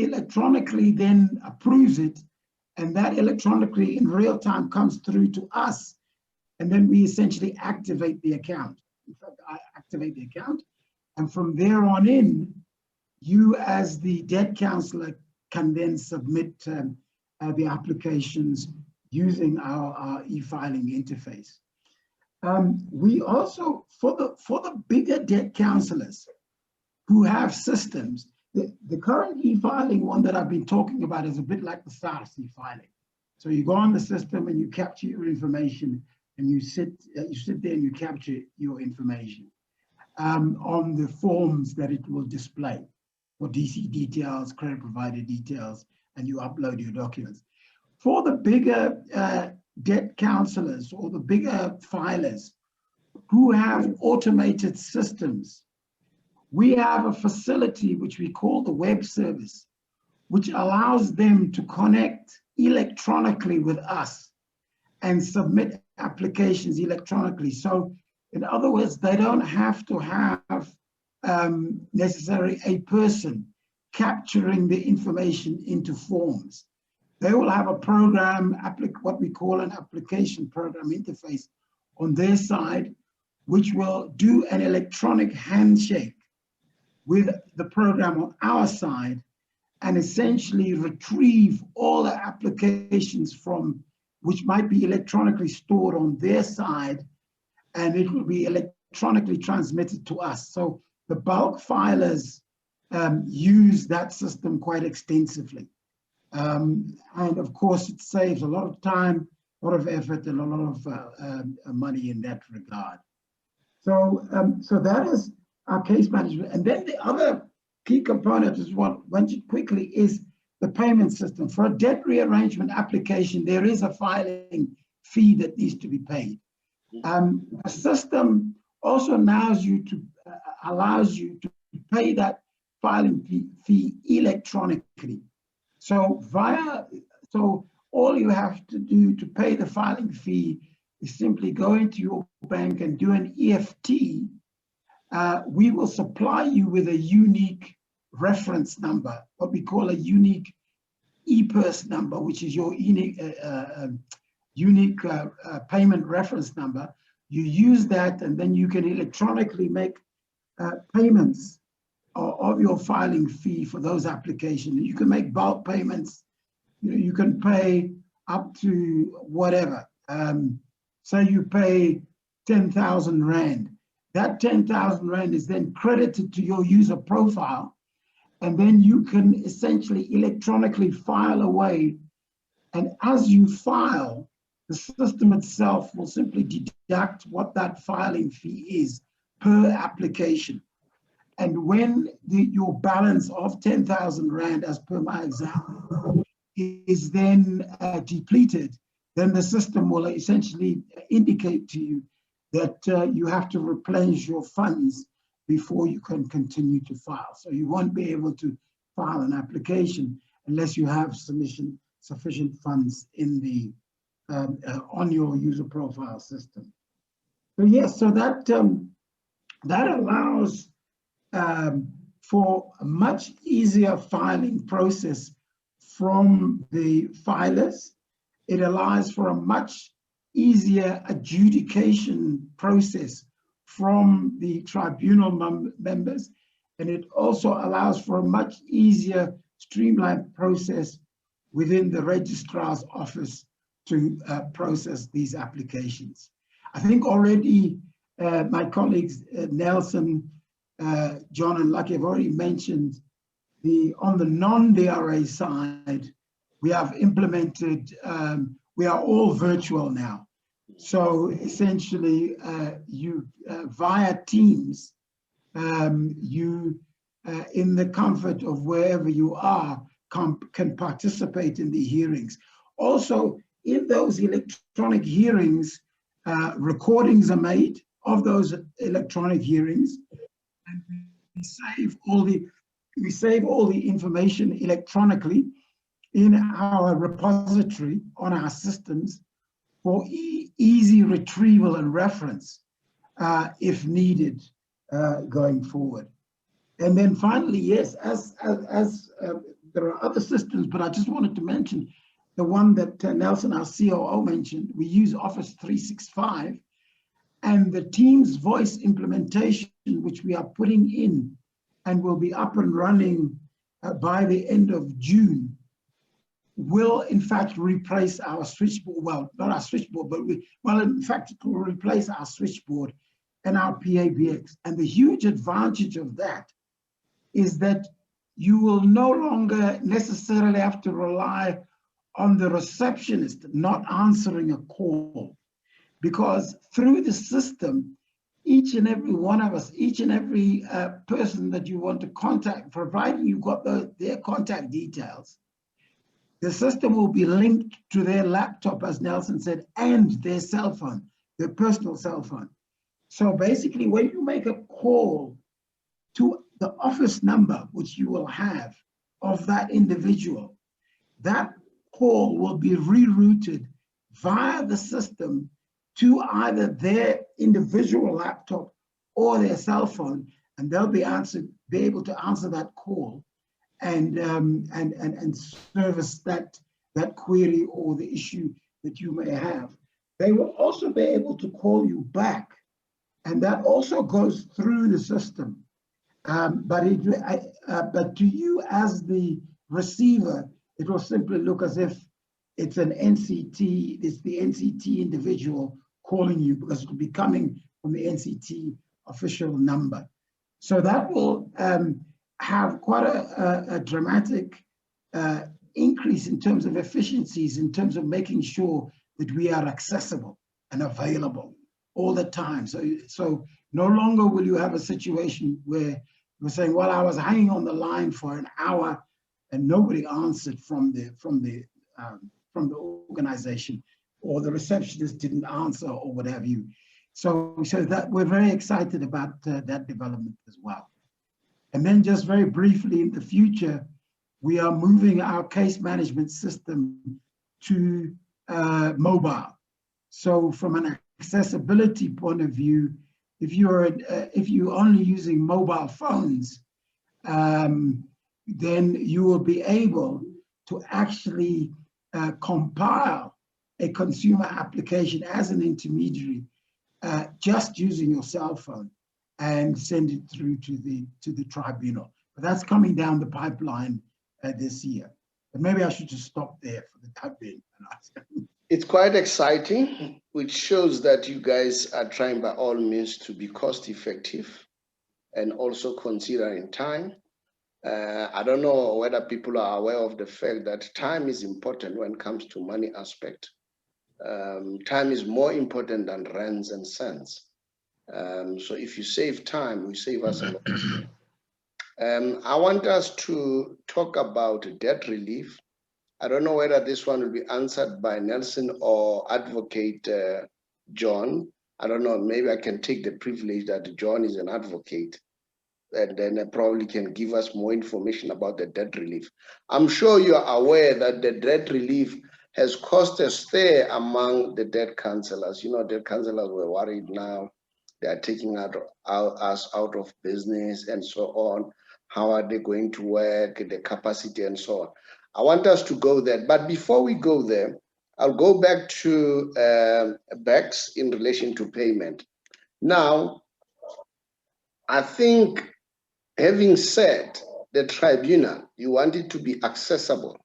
electronically then approves it, and that electronically in real time comes through to us. And then we essentially activate the account. In fact, I activate the account. And from there on in, you as the debt counselor can then submit the applications using our e-filing interface. We also, for the bigger debt counselors who have systems, the current e-filing one that I've been talking about is a bit like the SARS e-filing. So you go on the system and you capture your information, and you sit there and you capture your information on the forms that it will display for DC details, credit provider details, and you upload your documents. For the bigger debt counselors or the bigger filers who have automated systems, we have a facility which we call the web service, which allows them to connect electronically with us and submit applications electronically. So in other words, they don't have to have necessarily a person capturing the information into forms. they will have a program, what we call an application program interface on their side, which will do an electronic handshake with the program on our side and essentially retrieve all the applications from which might be electronically stored on their side, and it will be electronically transmitted to us. So the bulk filers use that system quite extensively. And of course, it saves a lot of time, a lot of effort, and a lot of money in that regard. So, so that is our case management. And then the other key component is what I mentioned quickly is the payment system. For a debt rearrangement application, there is a filing fee that needs to be paid. The system also allows you to pay that filing fee electronically. So all you have to do to pay the filing fee is simply go into your bank and do an EFT. We will supply you with a unique reference number, what we call a unique e-purse number, which is your unique payment reference number. You use that, and then you can electronically make payments of your filing fee for those applications. You can make bulk payments. You can pay up to whatever. Say you pay 10,000 Rand. That 10,000 Rand is then credited to your user profile, and then you can essentially electronically file away. And as you file, the system itself will simply deduct what that filing fee is per application. And when your balance of 10,000 Rand, as per my example, is then depleted, then the system will essentially indicate to you that you have to replenish your funds before you can continue to file. So you won't be able to file an application unless you have sufficient funds in the on your user profile system. So yes, so that allows for a much easier filing process from the filers. It allows for a much easier adjudication process from the tribunal members, and it also allows for a much easier streamlined process within the registrar's office to process these applications. I think already my colleagues Nelson, John and Lucky have already mentioned on the non-DRA side, we have implemented, we are all virtual now. So essentially, you via Teams, you in the comfort of wherever you are can participate in the hearings. Also, in those electronic hearings, recordings are made of those electronic hearings, and we save all the information electronically in our repository on our systems for easy retrieval and reference if needed going forward. And then finally, yes, as there are other systems, but I just wanted to mention the one that Nelson, our COO, mentioned. We use Office 365, and the Teams voice implementation, which we are putting in and will be up and running by the end of June, will in fact replace our switchboard. Well, not our switchboard, but in fact, it will replace our switchboard and our PABX. And the huge advantage of that is that you will no longer necessarily have to rely on the receptionist not answering a call, because through the system, each and every one of us, each and every person that you want to contact, providing you've got their contact details, the system will be linked to their laptop, as Nelson said, and their cell phone, their personal cell phone. So basically, when you make a call to the office number, which you will have of that individual, that call will be rerouted via the system to either their individual laptop or their cell phone, and they'll be able to answer that call and service that that query or the issue that you may have. They will also be able to call you back, and that also goes through the system. But to you as the receiver, it will simply look as if it's an NCT, it's the NCT individual calling you, because it will be coming from the NCT official number. So that will have quite a dramatic increase in terms of efficiencies, in terms of making sure that we are accessible and available all the time. So no longer will you have a situation where you're saying, well, I was hanging on the line for an hour and nobody answered from the organization, or the receptionist didn't answer, or what have you. So that we're very excited about that development as well. And then just very briefly, in the future, we are moving our case management system to mobile. So from an accessibility point of view, if you're only using mobile phones, then you will be able to actually compile a consumer application as an intermediary, just using your cell phone, and send it through to the tribunal. But that's coming down the pipeline this year. But maybe I should just stop there for the time being. It's quite exciting, which shows that you guys are trying by all means to be cost effective and also considering time. I don't know whether people are aware of the fact that time is important when it comes to money aspect. Time is more important than rands and cents. So if you save time, we save us a lot. I want us to talk about debt relief. I don't know whether this one will be answered by Nelson or Advocate John. I don't know, maybe I can take the privilege that John is an advocate, and then probably can give us more information about the debt relief. I'm sure you are aware that the debt relief has caused a stir among the debt counselors. You know, debt counselors were worried now. They are taking us out of business and so on. How are they going to work, the capacity and so on. I want us to go there. But before we go there, I'll go back to Bex in relation to payment. Now, I think having said the tribunal, you want it to be accessible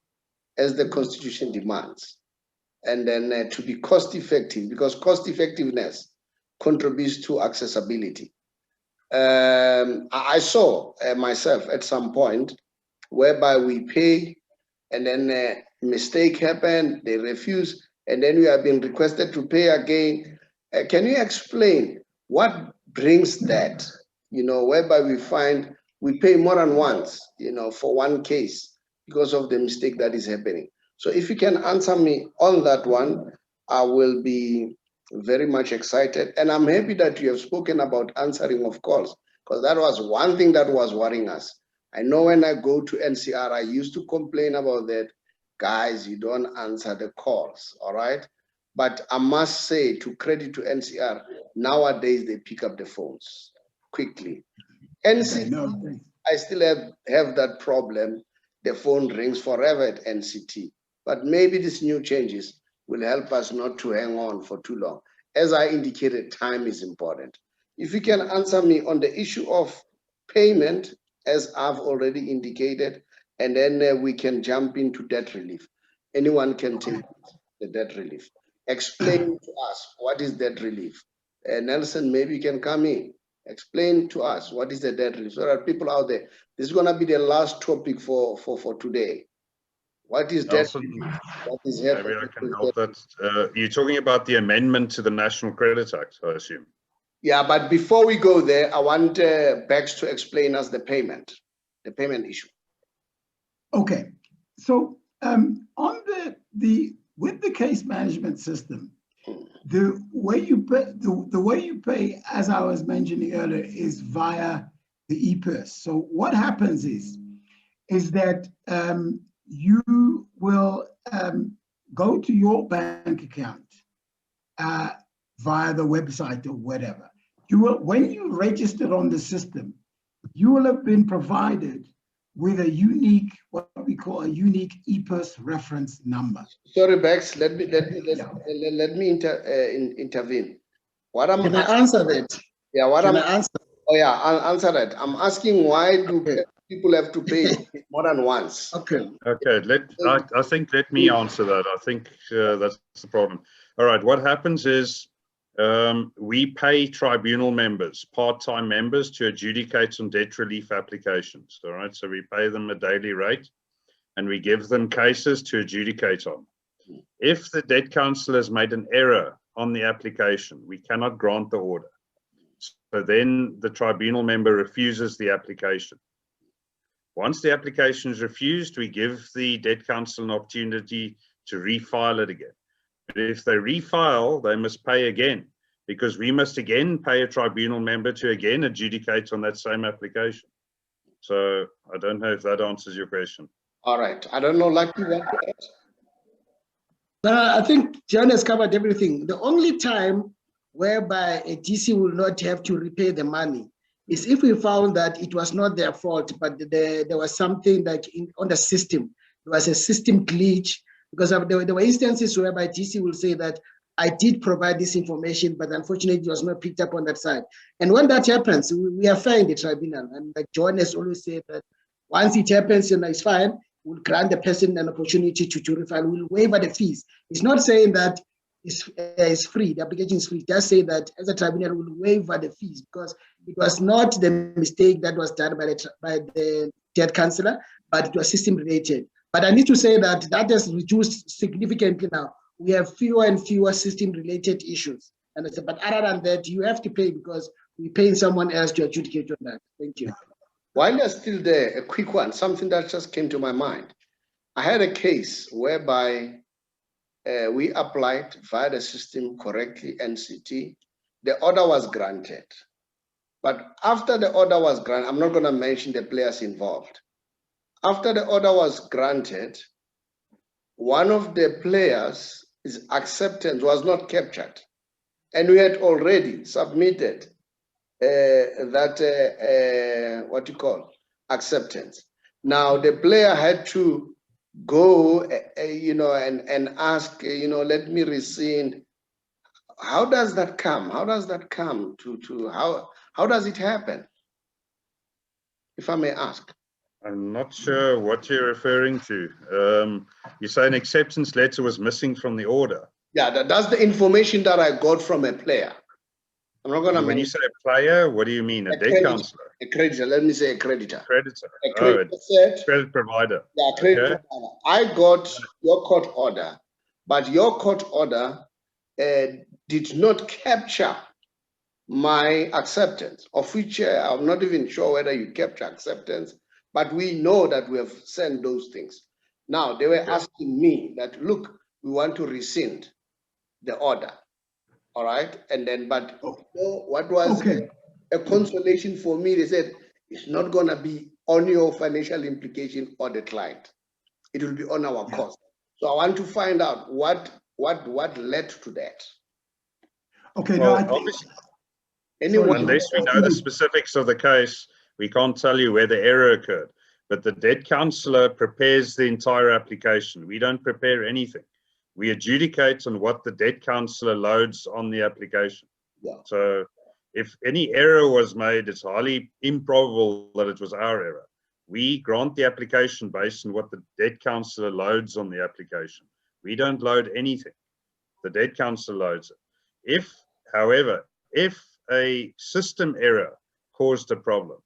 as the Constitution demands, and then to be cost effective, because cost effectiveness contributes to accessibility. I saw myself at some point whereby we pay and then a mistake happened, they refuse, and then we have been requested to pay again. Can you explain what brings that, you know, whereby we find we pay more than once, you know, for one case because of the mistake that is happening? So if you can answer me on that one, I will be very much excited. And I'm happy that you have spoken about answering of calls, because that was one thing that was worrying us. I know when I go to NCR, I used to complain about that. Guys, you don't answer the calls, all right? But I must say, to credit to NCR, nowadays they pick up the phones quickly. NCT, I still have that problem. The phone rings forever at NCT. But maybe these new changes will help us not to hang on for too long. As I indicated, time is important. If you can answer me on the issue of payment, as I've already indicated, and then we can jump into debt relief. Anyone can take the debt relief. Explain to us what is debt relief. Nelson, maybe you can come in. Explain to us what is the debt relief. So there are people out there. This is going to be the last topic for today. What is debt relief? What is maybe I can help that. You're talking about the amendment to the National Credit Act, I assume. Yeah, but before we go there, I want Bex to explain us the payment issue. Okay, so on with the case management system, the way you pay, as I was mentioning earlier, is via the e-purse. So what happens is that you will go to your bank account via the website or whatever. You will, when you registered on the system, you will have been provided with a unique, what we call a unique EPIRS reference number. Sorry, Bex, let me intervene. What I'm Can I answer that? Yeah, what Can I'm I answer? Oh yeah, I'll answer that. I'm asking why do people have to pay more than once? Okay. Okay, I think let me answer that. I think that's the problem. All right, what happens is we pay tribunal members, part-time members, to adjudicate on debt relief applications. All right, so we pay them a daily rate and we give them cases to adjudicate on. If the debt counsellor has made an error on the application, we cannot grant the order. So then the tribunal member refuses the application. Once the application is refused, we give the debt counsel an opportunity to refile it again. But if they refile, they must pay again, because we must again pay a tribunal member to again adjudicate on that same application. So I don't know if that answers your question. All right. I don't know, Lucky, what to add? I think John has covered everything. The only time whereby a DC will not have to repay the money is if we found that it was not their fault, but there was something like on the system. There was a system glitch, because there were instances whereby DC will say that I did provide this information, but unfortunately it was not picked up on that side. And when that happens, we are fair in the tribunal. And like John has always said that once it happens, it's fine. We'll grant the person an opportunity to refile. We'll waiver the fees. It's not saying that it's free, the application is free. Just say that as a tribunal will waiver the fees, because it was not the mistake that was done by the debt counsellor, but it was system related. But I need to say that has reduced significantly now. We have fewer and fewer system related issues. But other than that, you have to pay because we're paying someone else to adjudicate on that. Thank you. While you're still there, a quick one, something that just came to my mind. I had a case whereby we applied via the system correctly, NCT. The order was granted. But after the order was granted, I'm not going to mention the players involved. After the order was granted, one of the players' acceptance was not captured. And we had already submitted acceptance. Now the player had to go, and ask, let me rescind. How does that come? How does that come to how does it happen? If I may ask. I'm not sure what you're referring to. You say an acceptance letter was missing from the order. Yeah, that's the information that I got from a player. I'm not gonna. When you say a player, what do you mean? A debt counsellor? A creditor. Let me say a creditor. Creditor. A creditor said, credit provider. Yeah, credit provider. I got your court order, but your court order did not capture my acceptance, of which I'm not even sure whether you capture acceptance, but we know that we have sent those things. Now they were asking me that, look, we want to rescind the order. All right. And then, but what was a consolation for me, they said, it's not going to be on your financial implication or the client. It will be on our cost. So I want to find out what led to that. Okay, well, no, I think, unless we know the specifics of the case, we can't tell you where the error occurred. But the debt counsellor prepares the entire application. We don't prepare anything. We adjudicate on what the debt counsellor loads on the application. Yeah. So if any error was made, it's highly improbable that it was our error. We grant the application based on what the debt counsellor loads on the application. We don't load anything. The debt counsellor loads it. If, however, if a system error caused a problem,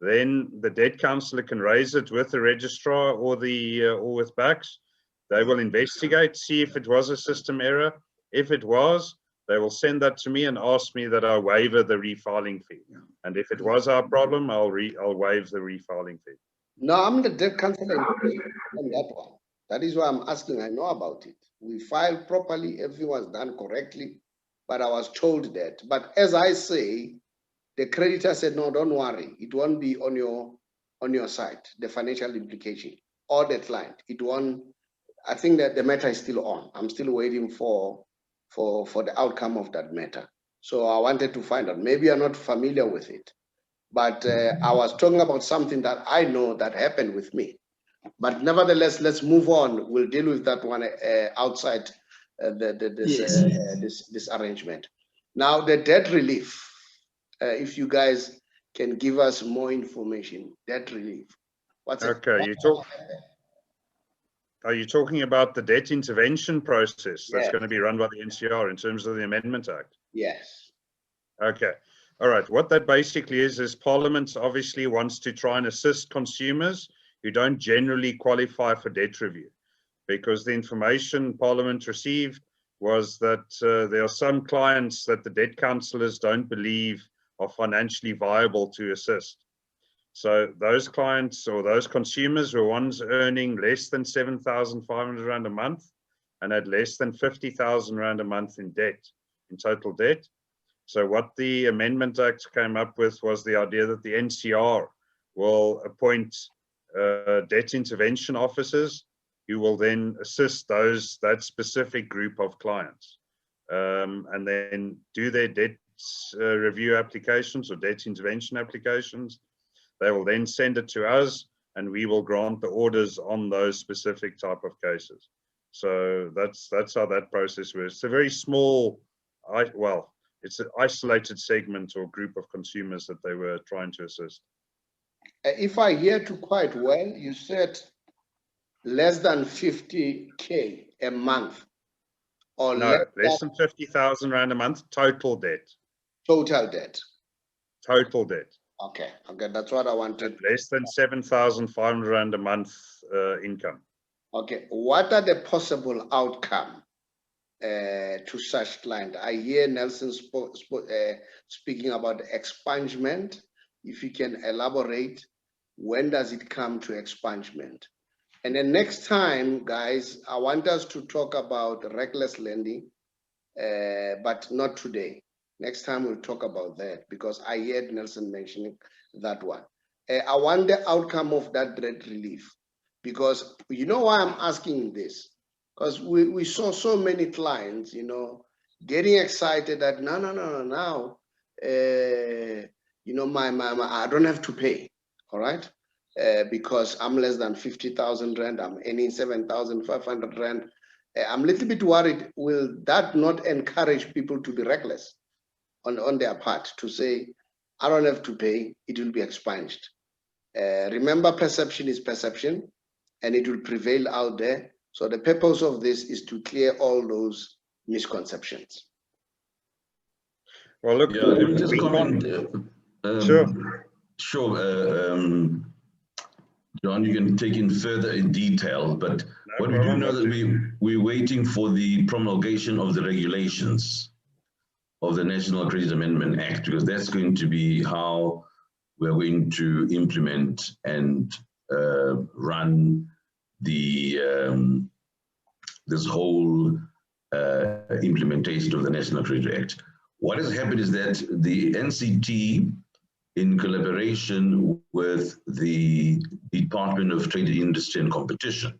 then the debt counsellor can raise it with the registrar or with BACS. They will investigate, see if it was a system error. If it was, they will send that to me and ask me that I waiver the refiling fee. And if it was our problem, I'll waive the refiling fee. No, I'm the debt counsellor on that one. That is why I'm asking. I know about it. We filed properly, everything was done correctly, but I was told that. But as I say, the creditor said, no, don't worry. It won't be on your side, the financial implication, or the client. It won't. I think that the matter is still on. I'm still waiting for the outcome of that matter. So I wanted to find out. Maybe you're not familiar with it, But I was talking about something that I know that happened with me. But nevertheless, let's move on. We'll deal with that one outside this arrangement. Now, the debt relief. If you guys can give us more information, debt relief. Okay, are you talking about the debt intervention process that's going to be run by the NCR in terms of the Amendment Act? Yes. Okay. All right. What that basically is Parliament obviously wants to try and assist consumers who don't generally qualify for debt review, because the information Parliament received was that there are some clients that the debt counsellors don't believe are financially viable to assist. So those clients or those consumers were ones earning less than 7,500 Rand a month and had less than 50,000 Rand a month in debt, in total debt. So what the Amendment Act came up with was the idea that the NCR will appoint debt intervention officers who will then assist that specific group of clients and then do their debt review applications or debt intervention applications. They will then send it to us and we will grant the orders on those specific type of cases. So that's how that process works. It's a very small, it's an isolated segment or group of consumers that they were trying to assist. If I hear you quite well, you said less than 50K a month. Or no, less than 50,000 Rand a month, total debt. Total debt. Total debt. Okay, that's what I wanted. And less than 7,500 Rand a month income. Okay, what are the possible outcomes to such client? I hear Nelson speaking about expungement. If you can elaborate, when does it come to expungement? And then next time, guys, I want us to talk about reckless lending, but not today. Next time we'll talk about that because I heard Nelson mentioning that one. I want the outcome of that debt relief because you know why I'm asking this? Because we saw so many clients, getting excited that now, I don't have to pay, all right? Because I'm less than 50,000 Rand, I'm earning 7,500 Rand. I'm a little bit worried, will that not encourage people to be reckless on their part to say, I don't have to pay, it will be expunged. Remember, perception is perception and it will prevail out there. So the purpose of this is to clear all those misconceptions. Well, look, yeah, let me just comment. Sure. John, you can take in further in detail, but what we do know that we're waiting for the promulgation of the regulations of the National Credit Amendment Act, because that's going to be how we're going to implement and run the this whole implementation of the National Credit Act. What has happened is that the NCT, in collaboration with the Department of Trade, Industry and Competition,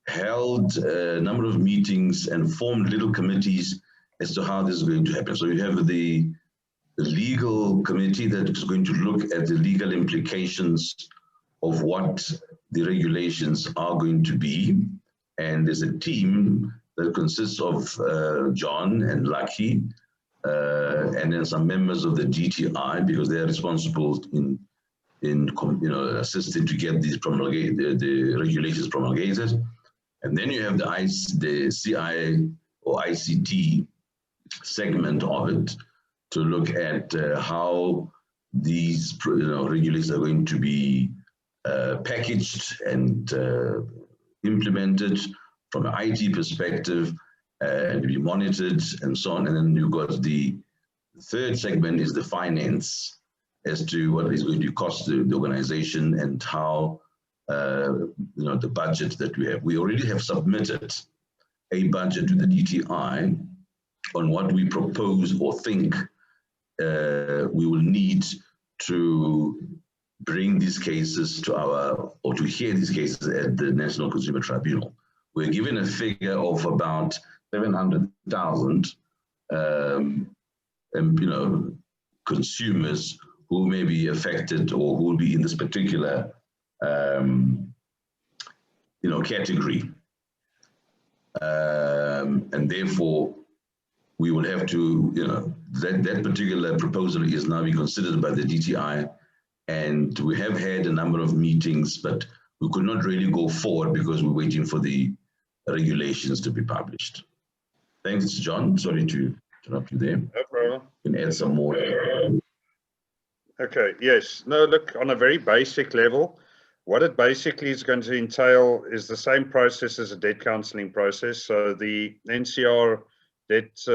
held a number of meetings and formed little committees as to how this is going to happen. So you have the legal committee that is going to look at the legal implications of what the regulations are going to be. And there's a team that consists of John and Lucky, and then some members of the GTI, because they are responsible in assisting to get these the regulations promulgated. And then you have the CI or ICT segment of it to look at how these regulations are going to be packaged and implemented from an IT perspective and to be monitored and so on. And then you've got the third segment is the finance as to what is going to cost the organization and how the budget that we have. We already have submitted a budget to the DTI on what we propose or think we will need to bring these cases to or to hear these cases at the National Consumer Tribunal. We're given a figure of about 700,000 consumers who may be affected or who will be in this particular category. And therefore, we will have to, that particular proposal is now being considered by the DTI, and we have had a number of meetings, but we could not really go forward because we're waiting for the regulations to be published. Thanks, John. Sorry to interrupt you there. No problem. You can add some more. Okay, yes. No, look, on a very basic level, what it basically is going to entail is the same process as a debt counselling process. So the NCR debt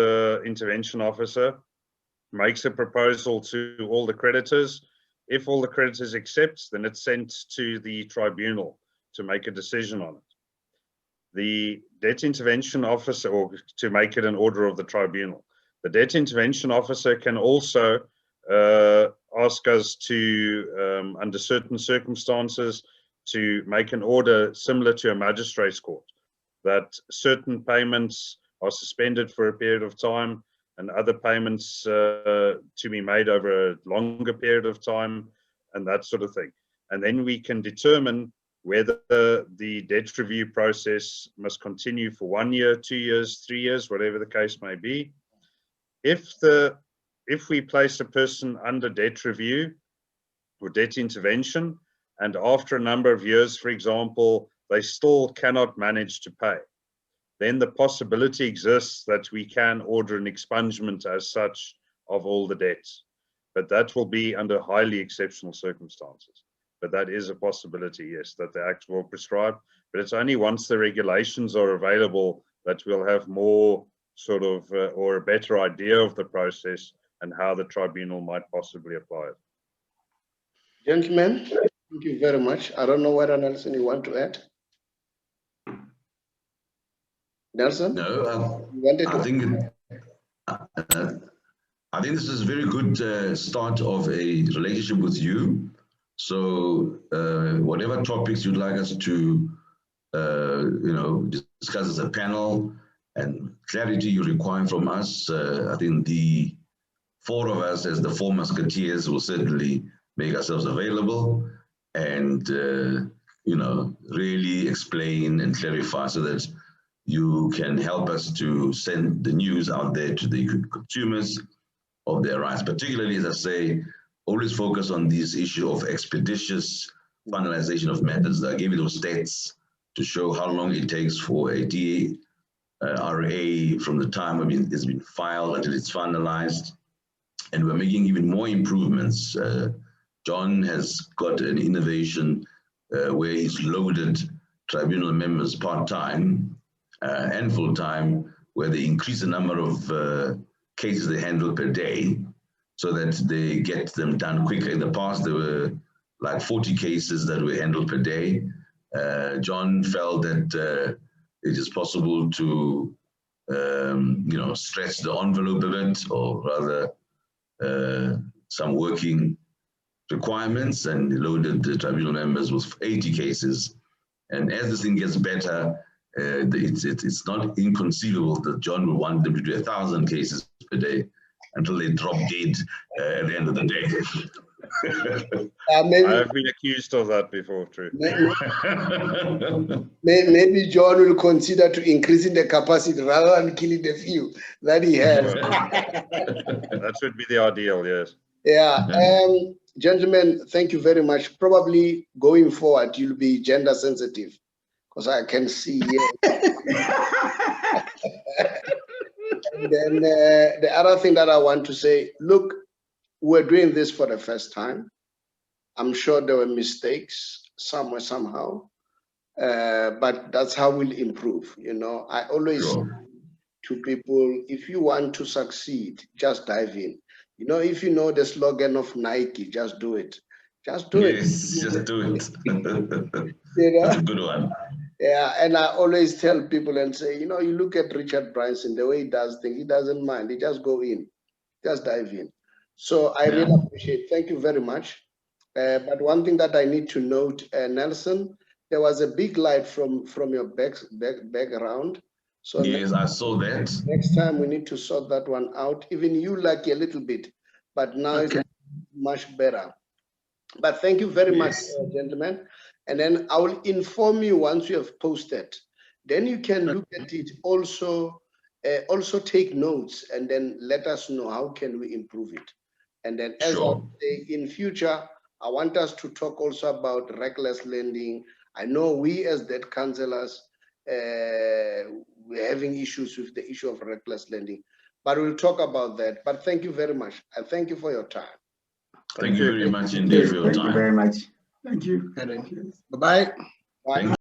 intervention officer makes a proposal to all the creditors. If all the creditors accept, then it's sent to the tribunal to make a decision on it. The debt intervention officer, or to make it an order of the tribunal, the debt intervention officer can also ask us to, under certain circumstances, to make an order similar to a magistrate's court, that certain payments are suspended for a period of time and other payments to be made over a longer period of time and that sort of thing. And then we can determine whether the debt review process must continue for 1 year, 2 years, 3 years, whatever the case may be. If we place a person under debt review or debt intervention, and after a number of years, for example, they still cannot manage to pay, then the possibility exists that we can order an expungement as such of all the debts. But that will be under highly exceptional circumstances. But that is a possibility, yes, that the Act will prescribe. But it's only once the regulations are available that we'll have more sort of, or a better idea of the process and how the tribunal might possibly apply it. Gentlemen, thank you very much. I don't know whether Nelson, you want to add? Nelson? No, I think this is a very good start of a relationship with you. So whatever topics you'd like us to, discuss as a panel and clarity you require from us, I think the four of us as the four musketeers will certainly make ourselves available and, really explain and clarify so that you can help us to send the news out there to the consumers of their rights, particularly, as I say, always focus on this issue of expeditious finalization of matters. I gave you those stats to show how long it takes for a DRA from the time it's been filed until it's finalized. And we're making even more improvements. John has got an innovation where he's loaded tribunal members part-time and full-time, where they increase the number of cases they handle per day so that they get them done quicker. In the past, there were like 40 cases that were handled per day. John felt that it is possible to, stretch the envelope a bit, or rather some working requirements, and loaded the tribunal members with 80 cases. And as this thing gets better, it's not inconceivable that John will want them to do 1,000 cases per day until they drop dead at the end of the day. I have been accused of that before, true. Maybe John will consider to increasing the capacity rather than killing the few that he has. That should be the ideal, yes. Yeah, gentlemen, thank you very much. Probably going forward, you'll be gender sensitive, because I can see here. And then the other thing that I want to say, look, we're doing this for the first time. I'm sure there were mistakes somewhere, somehow, but that's how we'll improve. I always say to people, if you want to succeed, just dive in. If you know the slogan of Nike, just do it. Just do it. Yes, just do it. That's a good one. Yeah, and I always tell people and say, you look at Richard Branson, the way he does things, he doesn't mind. He just go in, just dive in. So I really appreciate it. Thank you very much. But one thing that I need to note, Nelson, there was a big light from your background. So yes, I saw that. Next time we need to sort that one out. Even you like a little bit, but now it's much better. But thank you very much, gentlemen. And then I will inform you once you have posted. Then you can look at it also, also take notes and then let us know how can we improve it. And then as I say, in future, I want us to talk also about reckless lending. I know we as debt counselors, we're having issues with the issue of reckless lending, but we'll talk about that. But thank you very much. I thank you for your time. Thank you very much indeed for your time. Thank you very much. Thank you. Bye-bye. Bye.